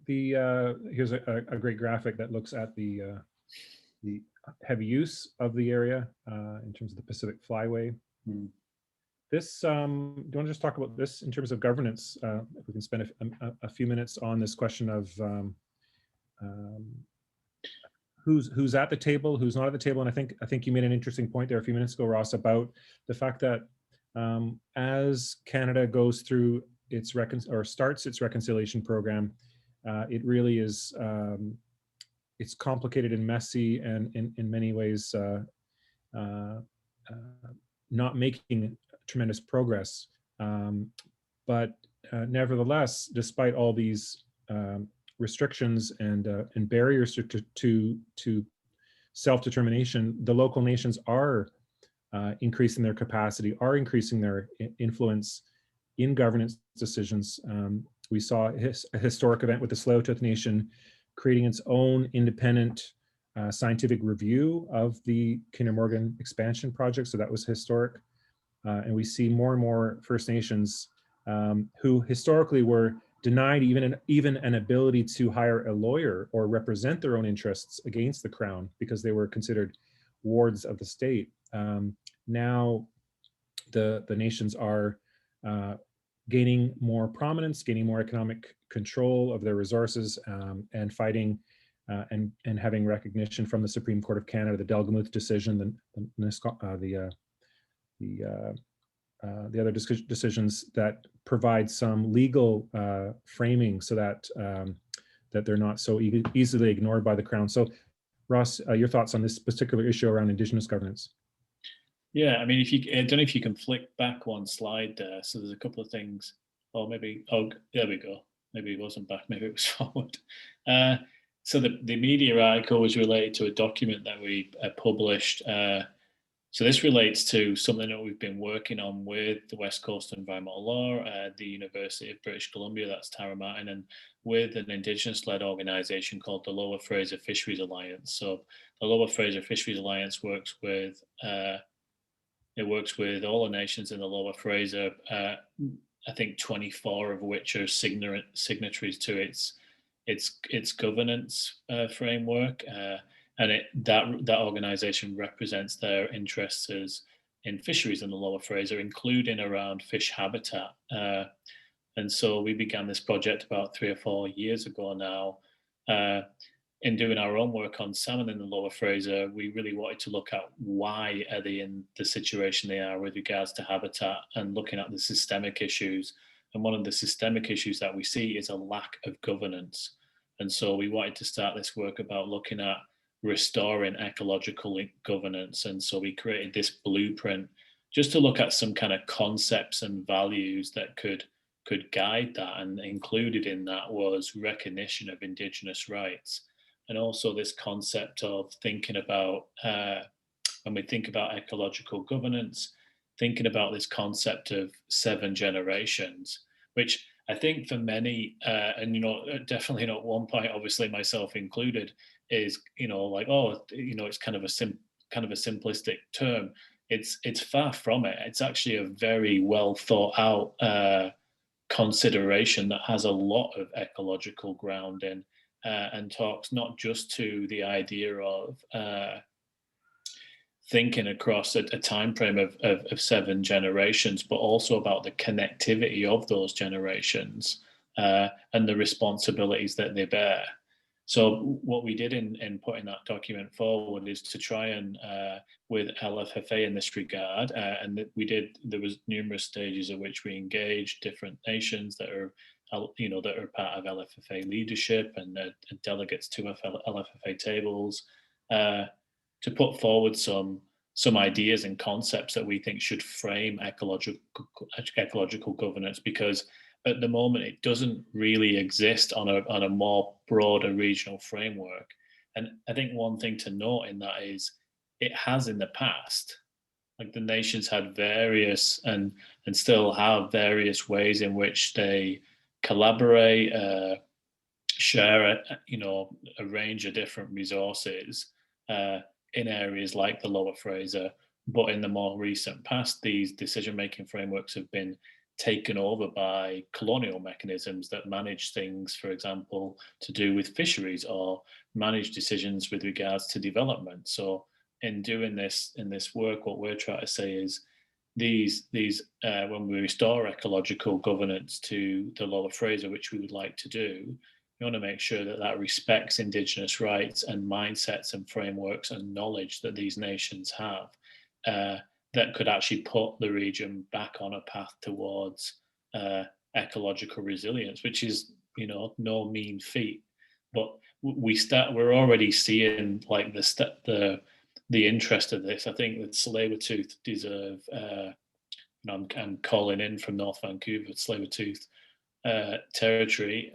Here's a great graphic that looks at the heavy use of the area in terms of the Pacific Flyway. This, do you want to just talk about this in terms of governance? If we can spend a few minutes on this question of who's at the table, who's not at the table, and I think you made an interesting point there a few minutes ago, Ross, about the fact that as Canada goes through its starts its reconciliation program, it really is it's complicated and messy, and in many ways not making tremendous progress. But nevertheless, despite all these restrictions and barriers to self-determination, the local nations are increasing their capacity, are increasing their influence in governance decisions. We saw a historic event with the Tsleil-Waututh Nation creating its own independent scientific review of the Kinder Morgan expansion project. So that was historic. And we see more and more First Nations who historically were denied even an ability to hire a lawyer or represent their own interests against the Crown because they were considered wards of the state. Now the nations are gaining more prominence, gaining more economic control of their resources, and fighting and having recognition from the Supreme Court of Canada, the Delgamuth decision, the other decisions that provide some legal framing so that that they're not so easily ignored by the Crown. So, Ross, your thoughts on this particular issue around Indigenous governance? Yeah, I mean, I don't know if you can flick back one slide there. So there's a couple of things. Oh, maybe. Oh, there we go. Maybe it wasn't back. Maybe it was forward. So the media article was related to a document that we published. So this relates to something that we've been working on with the West Coast Environmental Law, the University of British Columbia, that's Tara Martin, and with an Indigenous-led organisation called the Lower Fraser Fisheries Alliance. So the Lower Fraser Fisheries Alliance works with all the nations in the Lower Fraser. I think 24 of which are signatories to its governance framework. And that organisation represents their interests in fisheries in the Lower Fraser, including around fish habitat. And so we began this project about 3 or 4 years ago now. In doing our own work on salmon in the Lower Fraser, we really wanted to look at why are they in the situation they are with regards to habitat, and looking at the systemic issues. And one of the systemic issues that we see is a lack of governance. And so we wanted to start this work about looking at restoring ecological governance. And so we created this blueprint just to look at some kind of concepts and values that could guide that. And included in that was recognition of Indigenous rights. And also this concept of thinking about, when we think about ecological governance, thinking about this concept of 7 generations, which I think for many, and definitely not one point, obviously myself included, is like, oh, it's kind of a simplistic term. It's far from it. It's actually a very well thought out consideration that has a lot of ecological grounding, and talks not just to the idea of thinking across a time frame of 7 generations, but also about the connectivity of those generations and the responsibilities that they bear. So what we did in putting that document forward is to try and, with LFFA in this regard, and there was numerous stages at which we engaged different nations that are part of LFFA leadership and delegates to LFFA tables, to put forward some ideas and concepts that we think should frame ecological governance, because at the moment it doesn't really exist on a more broader regional framework. And I think one thing to note in that is it has in the past. Like, the nations had various and still have various ways in which they collaborate, share a range of different resources in areas like the Lower Fraser. But in the more recent past, these decision-making frameworks have been taken over by colonial mechanisms that manage things, for example, to do with fisheries or manage decisions with regards to development. So in doing this, in this work, what we're trying to say is these when we restore ecological governance to the Lower Fraser, which we would like to do, we want to make sure that that respects Indigenous rights and mindsets and frameworks and knowledge that these nations have, that could actually put the region back on a path towards ecological resilience, which is, no mean feat. But we're already seeing like the interest of this. I think that Tsleil-Waututh deserve. I'm calling in from North Vancouver, Tsleil-Waututh territory.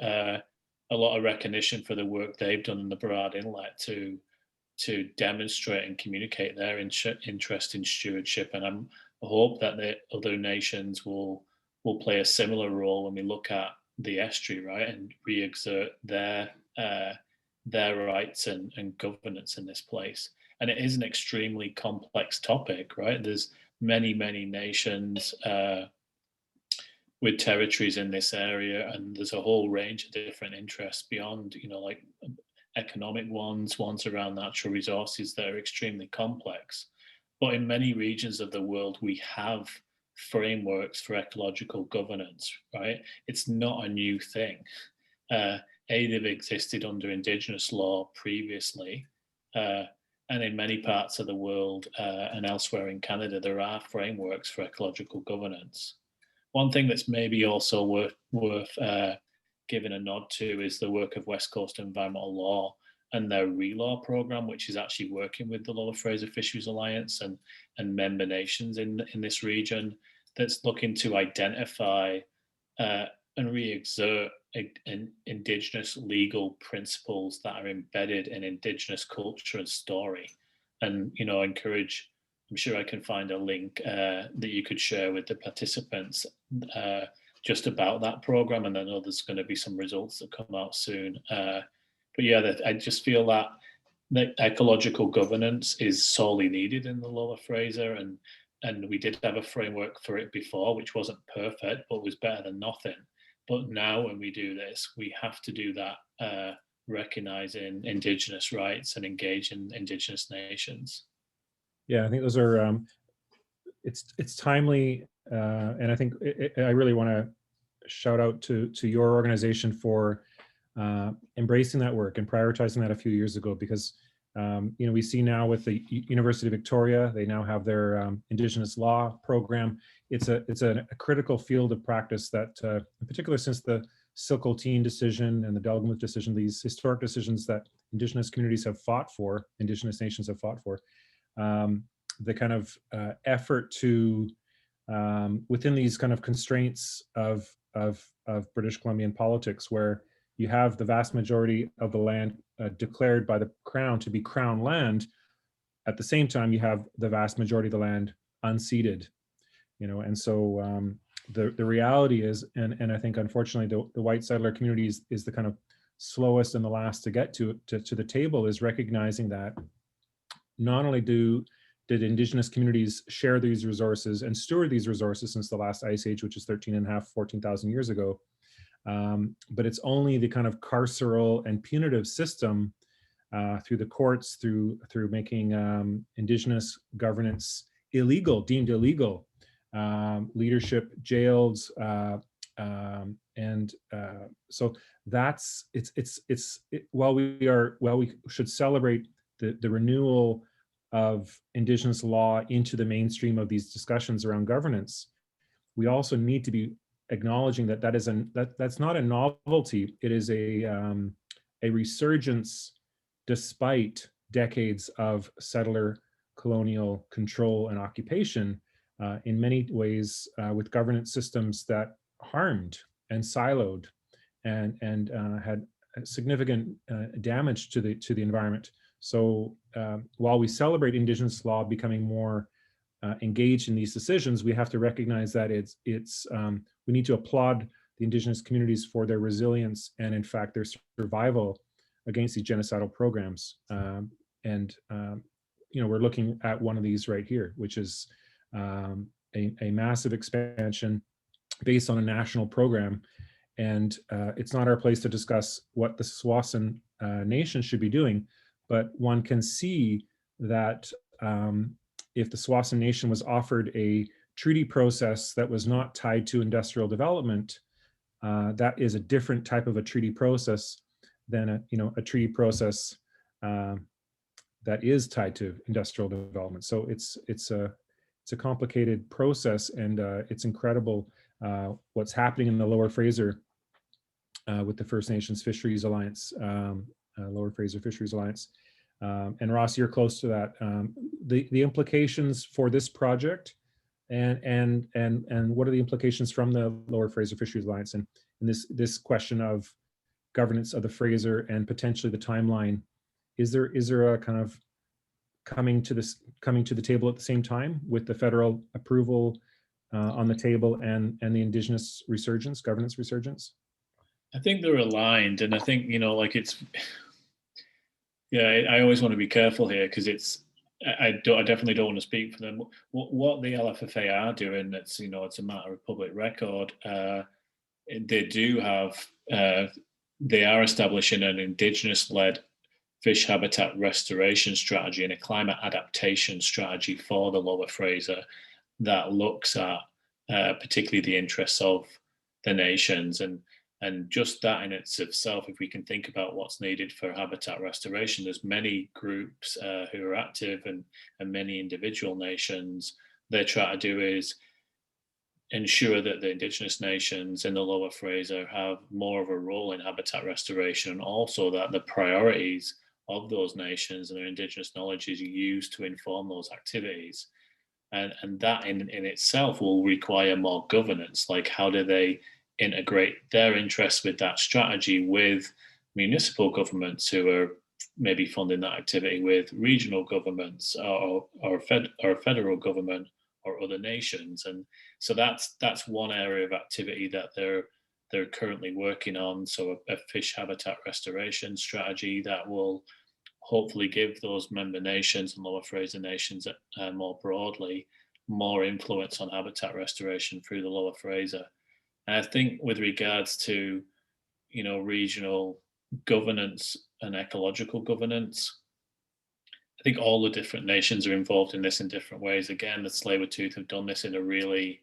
A lot of recognition for the work they've done in the Burrard Inlet to demonstrate and communicate their interest in stewardship, and I hope that the other nations will play a similar role when we look at the estuary, right, and re-exert their rights and governance in this place. And it is an extremely complex topic, right? There's many nations with territories in this area, and there's a whole range of different interests beyond, like economic ones around natural resources that are extremely complex. But in many regions of the world, we have frameworks for ecological governance, right? It's not a new thing. They've existed under Indigenous law previously, and in many parts of the world and elsewhere in Canada, there are frameworks for ecological governance. One thing that's maybe also worth giving a nod to is the work of West Coast Environmental Law and their RELAW program, which is actually working with the Lower Fraser Fisheries Alliance and member nations in this region, that's looking to identify and re-exert Indigenous legal principles that are embedded in Indigenous culture and story. And, encourage, I'm sure I can find a link that you could share with the participants just about that program, and I know there's going to be some results that come out soon. But yeah, I just feel that ecological governance is sorely needed in the Lower Fraser, and we did have a framework for it before, which wasn't perfect, but was better than nothing. But now when we do this, we have to do that, recognizing Indigenous rights and engaging Indigenous nations. Yeah, I think those are, it's timely, and I think I really want to shout out to your organization for embracing that work and prioritizing that a few years ago, because we see now with the University of Victoria, they now have their Indigenous law program. It's a critical field of practice that, in particular, since the Silcoteen decision and the Delgamuth decision, these historic decisions that Indigenous communities have fought for, Indigenous nations have fought for, the kind of effort to, within these kind of constraints of British Columbian politics, where you have the vast majority of the land declared by the Crown to be Crown land. At the same time, you have the vast majority of the land unceded, and so the reality is, and I think unfortunately the white settler community is the kind of slowest and the last to get to the table, is recognizing that not only did Indigenous communities share these resources and steward these resources since the last ice age, which is 14,500 years ago, but it's only the kind of carceral and punitive system through the courts, through making Indigenous governance deemed illegal, leadership jailed, and so that's while we should celebrate the renewal of Indigenous law into the mainstream of these discussions around governance, we also need to be acknowledging that that's not a novelty. It is a resurgence despite decades of settler colonial control and occupation, in many ways with governance systems that harmed and siloed and had significant damage to the environment. So while we celebrate Indigenous law becoming more engaged in these decisions, we have to recognize that we need to applaud the Indigenous communities for their resilience and, in fact, their survival against these genocidal programs. We're looking at one of these right here, which is a massive expansion based on a national program. And it's not our place to discuss what the Tsawwassen Nation should be doing, but one can see that if the Tsawwassen Nation was offered a treaty process that was not tied to industrial development, that is a different type of a treaty process than a treaty process that is tied to industrial development. So it's a complicated process, and it's incredible what's happening in the Lower Fraser with the First Nations Fisheries Alliance, Lower Fraser Fisheries Alliance. And Ross, you're close to that. The implications for this project, and what are the implications from the Lower Fraser Fisheries Alliance, and this question of governance of the Fraser and potentially the timeline. Is there a kind of coming to the table at the same time with the federal approval on the table and the Indigenous governance resurgence? I think they're aligned, and I think I always want to be careful here because I definitely don't want to speak for them. What the LFFA are doing, it's a matter of public record. They are establishing an Indigenous-led fish habitat restoration strategy and a climate adaptation strategy for the Lower Fraser that looks at particularly the interests of the nations. And just that in itself, if we can think about what's needed for habitat restoration, there's many groups who are active and many individual nations. They try to do is ensure that the Indigenous nations in the Lower Fraser have more of a role in habitat restoration, and also that the priorities of those nations and their Indigenous knowledge is used to inform those activities. And that in itself will require more governance, like how do they integrate their interests with that strategy with municipal governments who are maybe funding that activity, with regional governments or federal government or other nations. And so that's one area of activity that they're currently working on. So a fish habitat restoration strategy that will hopefully give those member nations and Lower Fraser nations more broadly more influence on habitat restoration through the Lower Fraser. And I think with regards to regional governance and ecological governance, I think all the different nations are involved in this in different ways. Again, the Tsleil-Waututh have done this in a really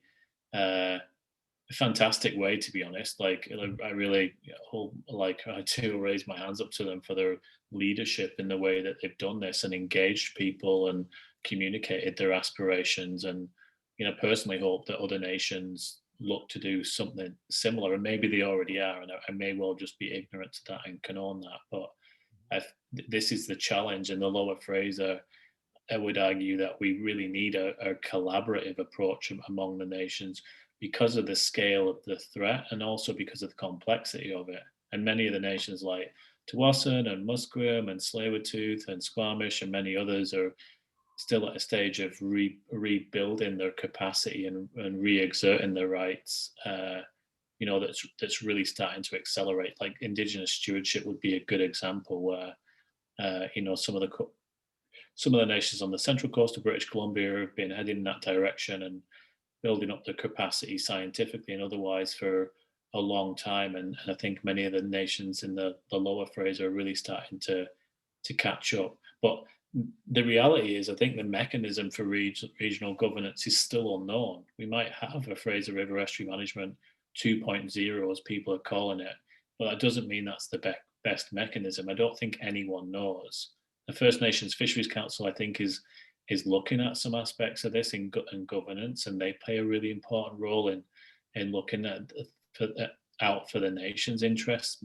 fantastic way, to be honest. I do raise my hands up to them for their leadership in the way that they've done this and engaged people and communicated their aspirations. And personally hope that other nations look to do something similar, and maybe they already are, and I may well just be ignorant to that and can own that. But this is the challenge in the Lower Fraser. I would argue that we really need a collaborative approach among the nations because of the scale of the threat and also because of the complexity of it. And many of the nations like Tsawwassen and Musqueam and Tsleil-Waututh and Squamish and many others are still at a stage of rebuilding their capacity and re-exerting their rights. That's really starting to accelerate. Like Indigenous stewardship would be a good example where some of the nations on the central coast of British Columbia have been heading in that direction and building up their capacity scientifically and otherwise for a long time. And I think many of the nations in the Lower Fraser are really starting to catch up. But the reality is, I think the mechanism for regional governance is still unknown. We might have a Fraser River Estuary Management 2.0, as people are calling it, but that doesn't mean that's the best mechanism. I don't think anyone knows. The First Nations Fisheries Council, I think, is looking at some aspects of this in governance, and they play a really important role in looking out for the nation's interests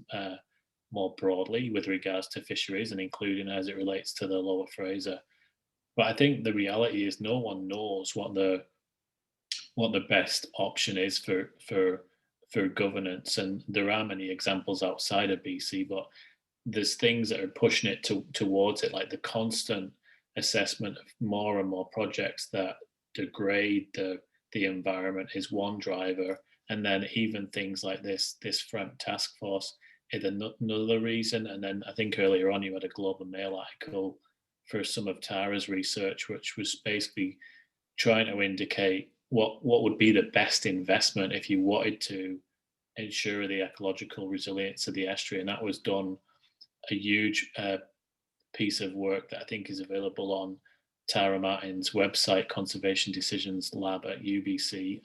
more broadly with regards to fisheries and including as it relates to the Lower Fraser. But I think the reality is no one knows what the best option is for governance, and there are many examples outside of BC, but there's things that are pushing it towards it, like the constant assessment of more and more projects that degrade the environment is one driver, And then even things like this FREMP task force is another reason. And then I think earlier on you had a Globe and Mail article for some of Tara's research, which was basically trying to indicate what would be the best investment if you wanted to ensure the ecological resilience of the estuary. And that was done, a huge piece of work that I think is available on Tara Martin's website, Conservation Decisions Lab at UBC,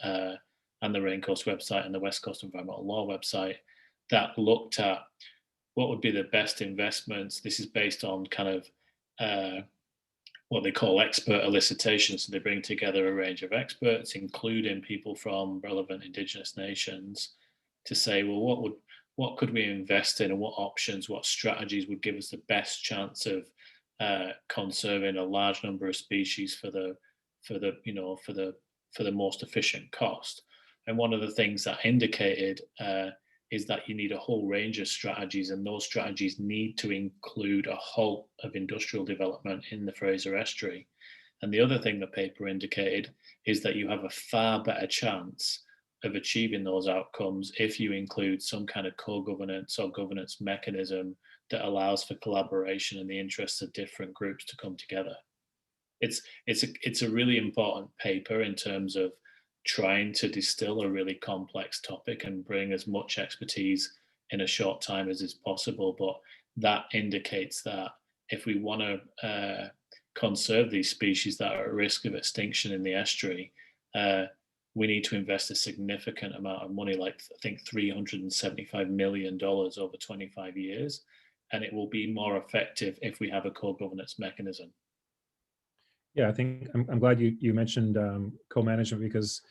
and the Raincoast website and the West Coast Environmental Law website, that looked at what would be the best investments. This is based on kind of what they call expert elicitation. So they bring together a range of experts, including people from relevant Indigenous nations, to say, well, what could we invest in, and what options, what strategies would give us the best chance of conserving a large number of species for the most efficient cost. And one of the things that indicated is that you need a whole range of strategies, and those strategies need to include a halt of industrial development in the Fraser Estuary. And the other thing the paper indicated is that you have a far better chance of achieving those outcomes if you include some kind of co-governance or governance mechanism that allows for collaboration in the interests of different groups to come together. It's a really important paper in terms of trying to distill a really complex topic and bring as much expertise in a short time as is possible. But that indicates that if we want to conserve these species that are at risk of extinction in the estuary, we need to invest a significant amount of money, like I think $375 million over 25 years. And it will be more effective if we have a co-governance mechanism. Yeah, I think I'm glad you mentioned co-management, because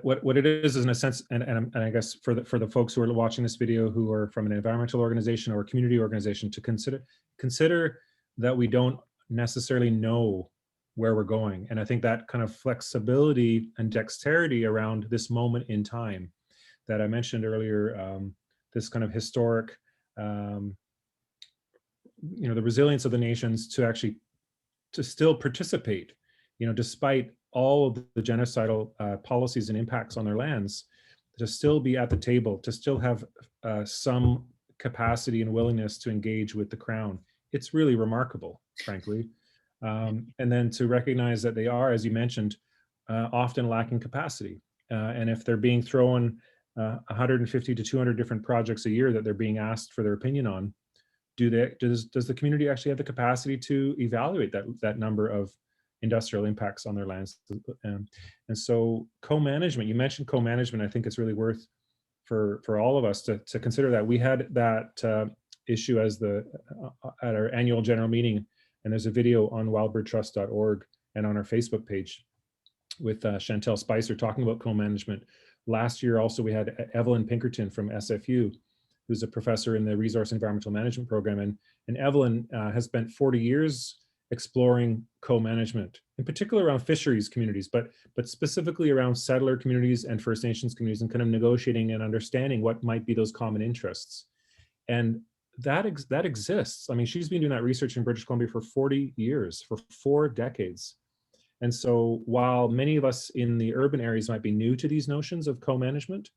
what it is in a sense, and I guess for the folks who are watching this video who are from an environmental organization or a community organization, to consider that we don't necessarily know where we're going. And I think that kind of flexibility and dexterity around this moment in time that I mentioned earlier, this kind of historic, the resilience of the nations to still participate, despite all of the genocidal policies and impacts on their lands, to still be at the table, to still have some capacity and willingness to engage with the Crown. It's really remarkable, frankly. And then to recognize that they are, as you mentioned, often lacking capacity. And if they're being thrown 150 to 200 different projects a year that they're being asked for their opinion on, does the community actually have the capacity to evaluate that number of industrial impacts on their lands? And so co-management, you mentioned co-management. I think it's really worth for all of us to consider that. We had that issue at our annual general meeting, and there's a video on wildbirdtrust.org and on our Facebook page with Chantel Spicer talking about co-management. Last year also we had Evelyn Pinkerton from SFU, who's a professor in the Resource Environmental Management program. And Evelyn has spent 40 years exploring co-management, in particular around fisheries communities, but specifically around settler communities and First Nations communities, and kind of negotiating and understanding what might be those common interests. And that exists. I mean, she's been doing that research in British Columbia for 40 years, for 4 decades. And so while many of us in the urban areas might be new to these notions of co-management,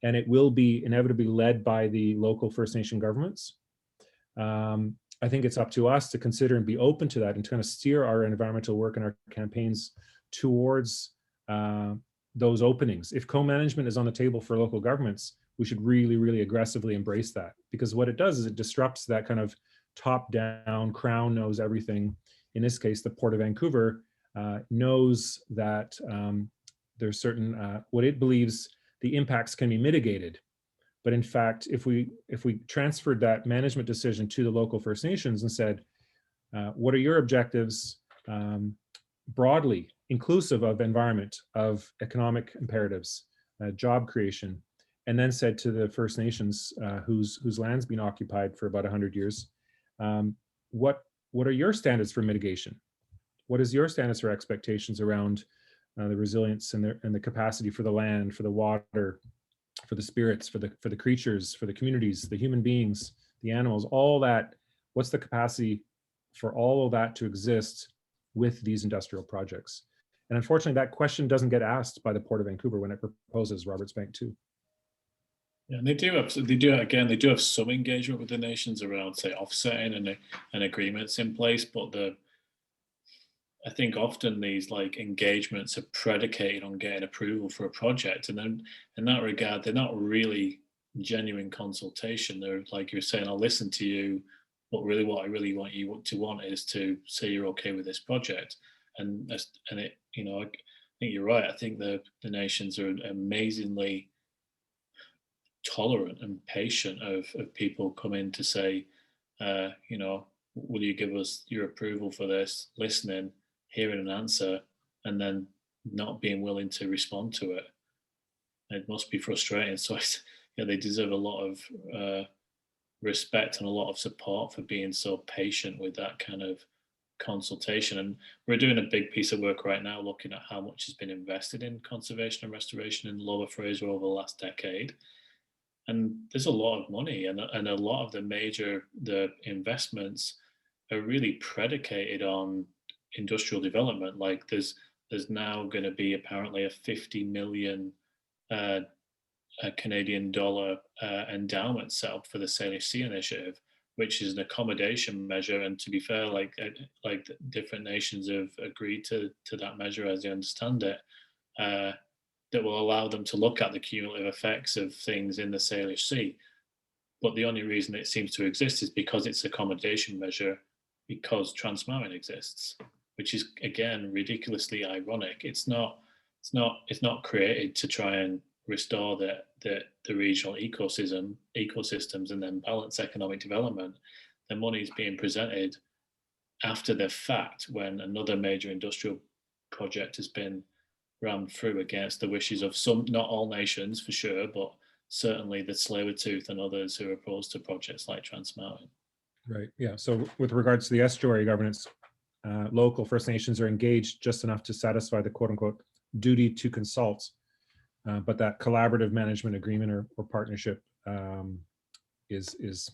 and it will be inevitably led by the local First Nation governments, I think it's up to us to consider and be open to that, and to kind of steer our environmental work and our campaigns towards those openings. If co-management is on the table for local governments, we should really, really aggressively embrace that, because what it does is it disrupts that kind of top-down, Crown knows everything. In this case, the Port of Vancouver knows that there's certain, what it believes the impacts can be mitigated. But in fact, if we transferred that management decision to the local First Nations and said, what are your objectives broadly, inclusive of environment, of economic imperatives, job creation, and then said to the First Nations whose land's been occupied for about 100 years, what are your standards for mitigation? What is your standards for expectations around the resilience and the capacity for the land, for the water, for the spirits, for the creatures, for the communities, the human beings, the animals, all that? What's the capacity for all of that to exist with these industrial projects? And unfortunately, that question doesn't get asked by the Port of Vancouver when it proposes Roberts Bank 2. Yeah, and they do have some engagement with the nations around, say, offsetting and agreements in place, but I think often these like engagements are predicated on getting approval for a project, and then in that regard, they're not really genuine consultation. They're like you're saying, I'll listen to you, but really what I really want you to want is to say you're okay with this project. And it, you know, I think you're right. I think the nations are amazingly tolerant and patient of people coming to say, you know, will you give us your approval for this, listening, hearing an answer, and then not being willing to respond to it. It must be frustrating. So yeah, they deserve a lot of respect and a lot of support for being so patient with that kind of consultation. And we're doing a big piece of work right now looking at how much has been invested in conservation and restoration in Lower Fraser over the last decade. And there's a lot of money, and a lot of the investments are really predicated on industrial development. Like there's now going to be apparently a 50 million Canadian dollar endowment set up for the Salish Sea Initiative, which is an accommodation measure. And to be fair, like different nations have agreed to that measure as they understand it, that will allow them to look at the cumulative effects of things in the Salish Sea. But the only reason it seems to exist is because it's an accommodation measure, because Trans Mountain exists, which is again ridiculously ironic. It's not created to try and restore the regional ecosystems and then balance economic development. The money is being presented after the fact, when another major industrial project has been rammed through against the wishes of some, not all nations for sure, but certainly the Tsleil-Waututh and others who are opposed to projects like Trans Mountain. Right. Yeah. So with regards to the estuary governance, local First Nations are engaged just enough to satisfy the quote unquote duty to consult, but that collaborative management agreement or partnership is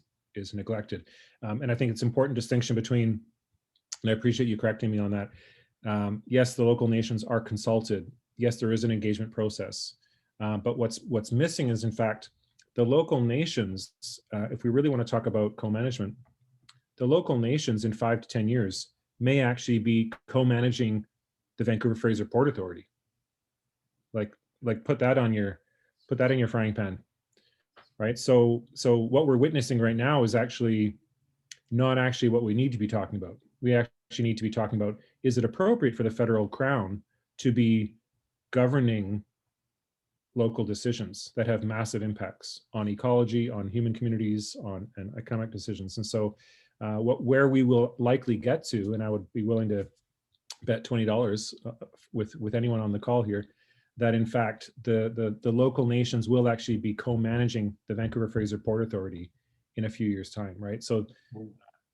neglected. And I think it's an important distinction between, and I appreciate you correcting me on that. Yes, the local nations are consulted. Yes, there is an engagement process, but what's missing is in fact the local nations. If we really want to talk about co-management, the local nations in 5 to 10 years may actually be co-managing the Vancouver Fraser Port Authority. Like put that in your frying pan, right? So what we're witnessing right now is actually not actually what we need to be talking about. We actually need to be talking about, is it appropriate for the federal crown to be governing local decisions that have massive impacts on ecology, on human communities, and economic decisions? And so where we will likely get to, and I would be willing to bet $20 with anyone on the call here, that in fact the local nations will actually be co-managing the Vancouver Fraser Port Authority in a few years' time, right? So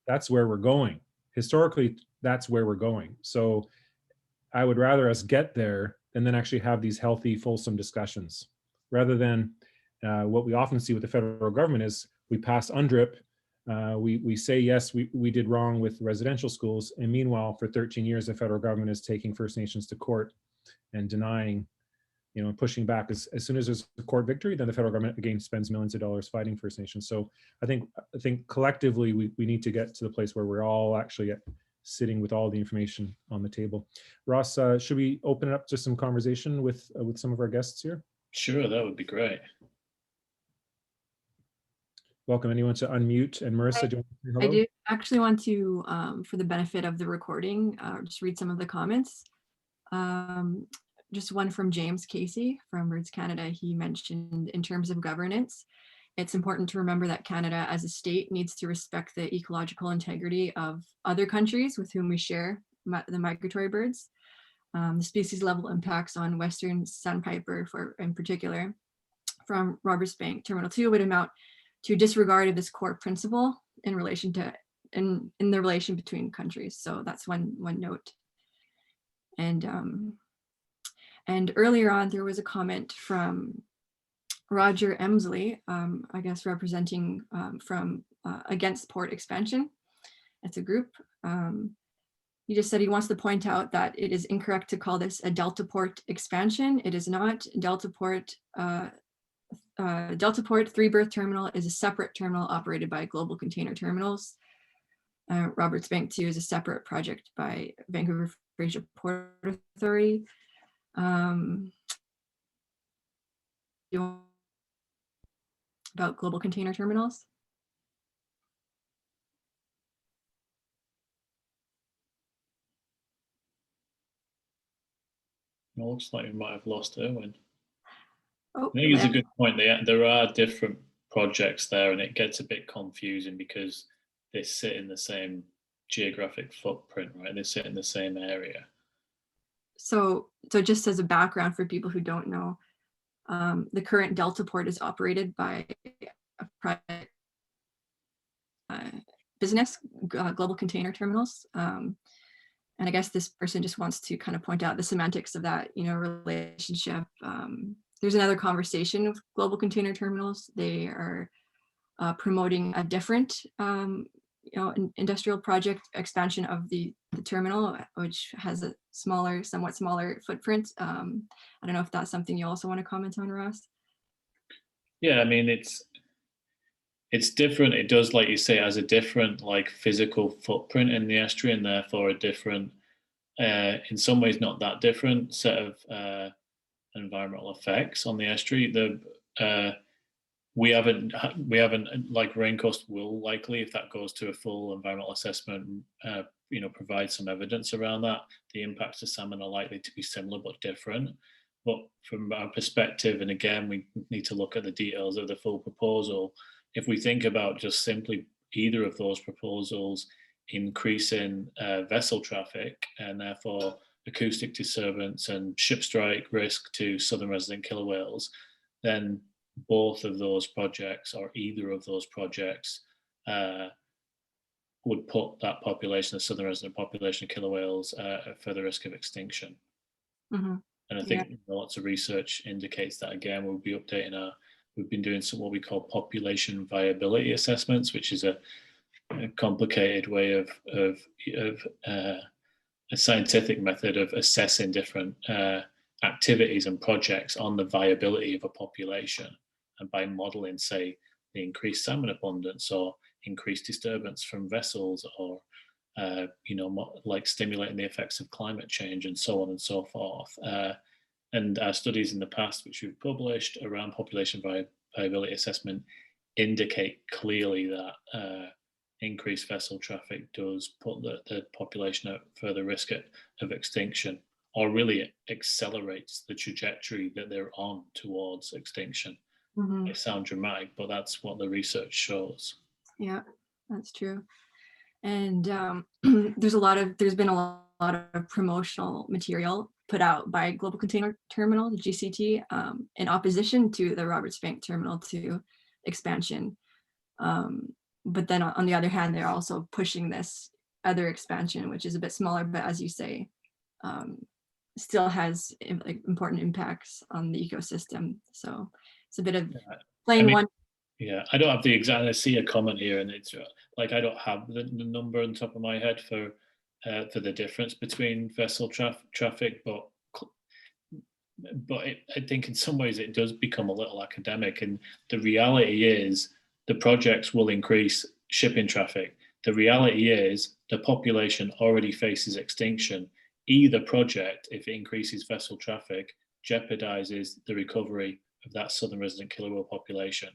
that's where we're going. Historically, that's where we're going. So I would rather us get there and then actually have these healthy, fulsome discussions, rather than what we often see with the federal government is we pass UNDRIP. We say, yes, we did wrong with residential schools. And meanwhile, for 13 years, the federal government is taking First Nations to court and denying, pushing back. As soon as there's a court victory, then the federal government again spends millions of dollars fighting First Nations. So I think collectively, we need to get to the place where we're all actually sitting with all the information on the table. Ross, should we open it up to some conversation with some of our guests here? Sure, that would be great. Welcome. Anyone to unmute? And Marissa, do you want to say hello? I do actually want to, for the benefit of the recording, just read some of the comments. Just one from James Casey from Birds Canada. He mentioned, in terms of governance, it's important to remember that Canada as a state needs to respect the ecological integrity of other countries with whom we share the migratory birds. The species level impacts on Western Sandpiper, in particular, from Roberts Bank Terminal 2 would amount to disregard of this core principle in relation to in the relation between countries. So that's one note. And earlier on, there was a comment from Roger Emsley, I guess representing from Against Port Expansion. It's a group He just said he wants to point out that it is incorrect to call this a Deltaport expansion. It is not. Deltaport Three Berth Terminal is a separate terminal operated by Global Container Terminals. Roberts Bank 2 is a separate project by Vancouver Fraser Port Authority. About Global Container Terminals. It looks like we might have lost Irwin. Oh, I think it's a good point. There are different projects there, and it gets a bit confusing because they sit in the same geographic footprint, right? They sit in the same area. So just as a background for people who don't know, the current Deltaport is operated by a private business, Global Container Terminals. And I guess this person just wants to kind of point out the semantics of that, relationship. There's another conversation with Global Container Terminals. They are promoting a different, industrial project expansion of the terminal, which has a somewhat smaller footprint. I don't know if that's something you also want to comment on, Ross. Yeah, I mean, it's different. It does, like you say, has a different physical footprint in the estuary, and therefore a different, in some ways not that different set of environmental effects on the estuary. We haven't like Raincoast will likely, if that goes to a full environmental assessment, provide some evidence around that. The impacts to salmon are likely to be similar but different. But from our perspective, and again, we need to look at the details of the full proposal. If we think about just simply either of those proposals increasing vessel traffic and therefore acoustic disturbance and ship strike risk to southern resident killer whales, then both of those projects or either of those projects would put that population, the southern resident population of killer whales, at further risk of extinction. Mm-hmm. And I think lots of research indicates that. Again, we'll be updating we've been doing some what we call population viability assessments, which is a complicated way of a scientific method of assessing different activities and projects on the viability of a population, and by modeling, say, the increased salmon abundance or increased disturbance from vessels, or stimulating the effects of climate change, and so on and so forth. And our studies in the past, which we've published around population viability assessment, indicate clearly that increased vessel traffic does put the population at further risk of extinction, or really accelerates the trajectory that they're on towards extinction. Mm-hmm. It sounds dramatic, but that's what the research shows. Yeah, that's true. And there's been a lot of promotional material put out by Global Container Terminal, the GCT, in opposition to the Roberts Bank Terminal 2 expansion. But then on the other hand, they're also pushing this other expansion, which is a bit smaller, but as you say, still has important impacts on the ecosystem. So it's a bit of playing one. Yeah, I don't have the exact. I see a comment here, and it's I don't have the number on top of my head for the difference between vessel traffic, but I think in some ways it does become a little academic. And the reality is, the projects will increase shipping traffic. The reality is, the population already faces extinction. Either project, if it increases vessel traffic, jeopardizes the recovery of that southern resident killer whale population.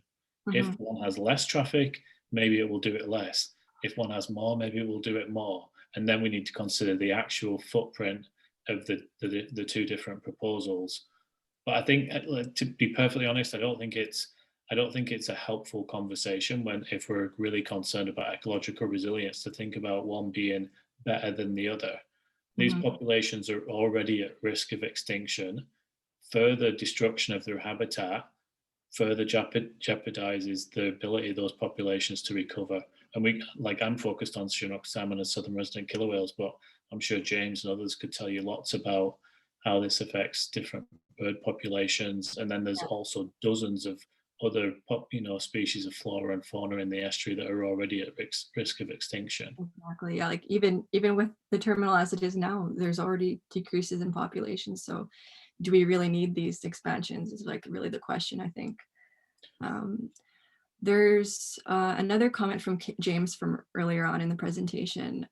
Mm-hmm. If one has less traffic, maybe it will do it less. If one has more, maybe it will do it more. And then we need to consider the actual footprint of the two different proposals. But I think, to be perfectly honest, I don't think it's a helpful conversation if we're really concerned about ecological resilience, to think about one being better than the other. These mm-hmm. populations are already at risk of extinction. Further destruction of their habitat further jeopardizes the ability of those populations to recover. And I'm focused on Chinook salmon and southern resident killer whales, but I'm sure James and others could tell you lots about how this affects different bird populations. And then there's also dozens of other species of flora and fauna in the estuary that are already at risk of extinction. Exactly. Yeah. Like even with the terminal as it is now, there's already decreases in population. So do we really need these expansions is like really the question, I think. There's another comment from James from earlier on in the presentation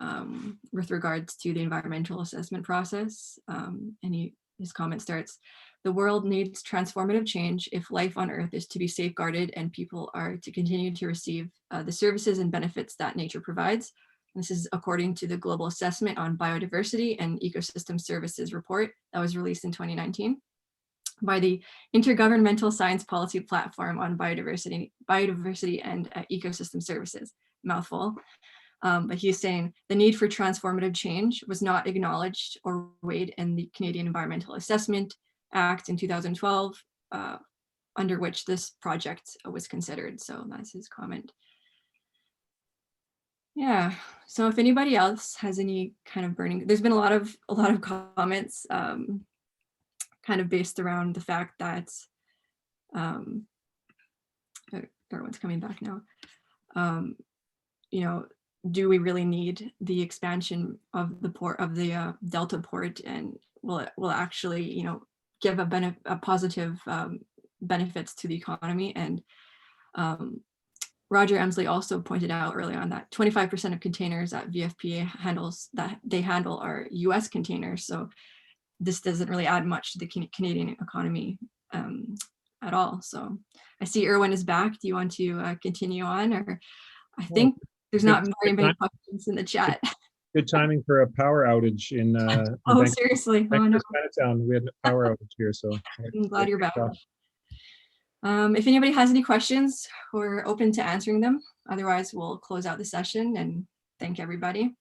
with regards to the environmental assessment process. And his comment starts, "The world needs transformative change if life on Earth is to be safeguarded and people are to continue to receive the services and benefits that nature provides." This is according to the Global Assessment on Biodiversity and Ecosystem Services report that was released in 2019 by the Intergovernmental Science Policy Platform on Biodiversity and Ecosystem Services, mouthful. But he's saying the need for transformative change was not acknowledged or weighed in the Canadian Environmental Assessment Act in 2012, under which this project was considered. So that's his comment. Yeah, so if anybody else has any kind of burning, there's been a lot of comments kind of based around the fact that everyone's coming back now. Do we really need the expansion of the port, of the Deltaport, and will it actually give a positive benefits to the economy? And Roger Emsley also pointed out early on that 25% of containers that VFPA handle are US containers. So this doesn't really add much to the Canadian economy at all. So I see Irwin is back. Do you want to continue on? Or I think there's not very many questions in the chat. Good timing for a power outage in oh, seriously. Oh, no. Chinatown. We had a power outage here, so I'm glad you're back. If anybody has any questions, we're open to answering them. Otherwise, we'll close out the session and thank everybody.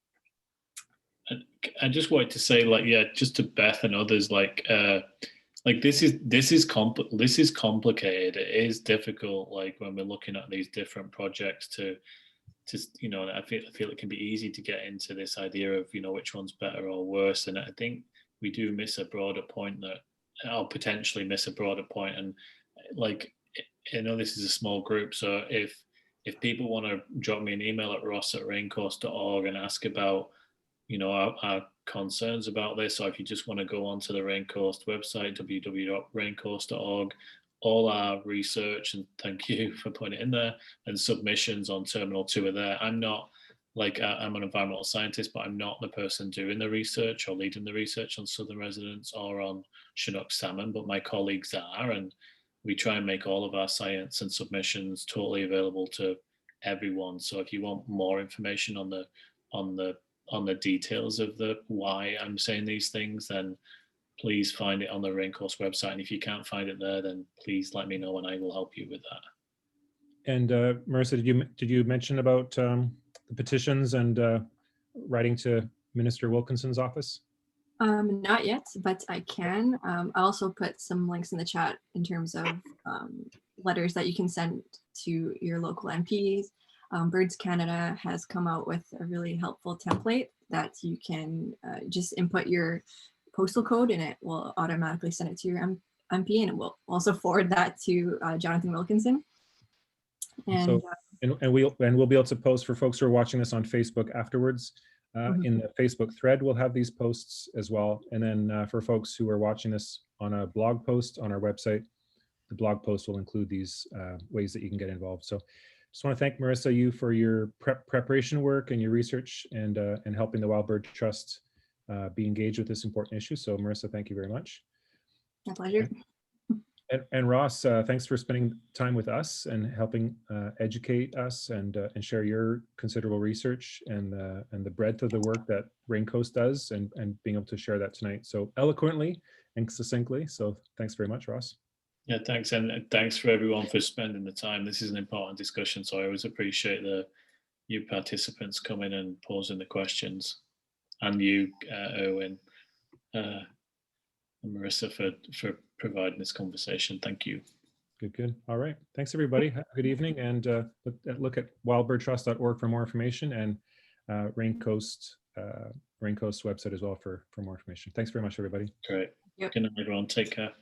I just wanted to say, just to Beth and others, this is complicated. It is difficult, when we're looking at these different projects to I feel it can be easy to get into this idea of which one's better or worse, and I think we do miss a broader point I'll potentially miss a broader point. And I know this is a small group, so if people want to drop me an email at ross@raincoast.org and ask about our concerns about this, or if you just want to go onto the Raincoast website, www.raincoast.org, all our research, and thank you for putting it in there, and submissions on Terminal 2 are there. I'm not I'm an environmental scientist, but I'm not the person doing the research or leading the research on southern residents or on Chinook salmon, but my colleagues are, and we try and make all of our science and submissions totally available to everyone. So if you want more information on the details of why I'm saying these things, then please find it on the Raincoast website. And if you can't find it there, then please let me know and I will help you with that. And Marissa, did you mention about the petitions and writing to Minister Wilkinson's office? Not yet, but I can. I also put some links in the chat in terms of letters that you can send to your local MPs. Birds Canada has come out with a really helpful template that you can just input your postal code and it will automatically send it to your MP, and it will also forward that to Jonathan Wilkinson. And so, and we'll be able to post for folks who are watching this on Facebook afterwards. In the Facebook thread, we'll have these posts as well. And then for folks who are watching this on a blog post on our website, the blog post will include these ways that you can get involved. So just want to thank Marissa, you for your preparation work and your research and helping the Wild Bird Trust be engaged with this important issue. So Marissa, thank you very much. My pleasure. And Ross, thanks for spending time with us and helping educate us and share your considerable research and the breadth of the work that Raincoast does and being able to share that tonight so eloquently and succinctly. So thanks very much, Ross. Yeah, thanks. And thanks for everyone for spending the time. This is an important discussion, so I always appreciate you participants coming and posing the questions, and you, Irwin, and Marissa for providing this conversation. Thank you. Good. All right. Thanks, everybody. Have a good evening, and look at wildbirdtrust.org for more information, and Raincoast's website as well for more information. Thanks very much, everybody. Great. Yep. Good night, everyone. Take care.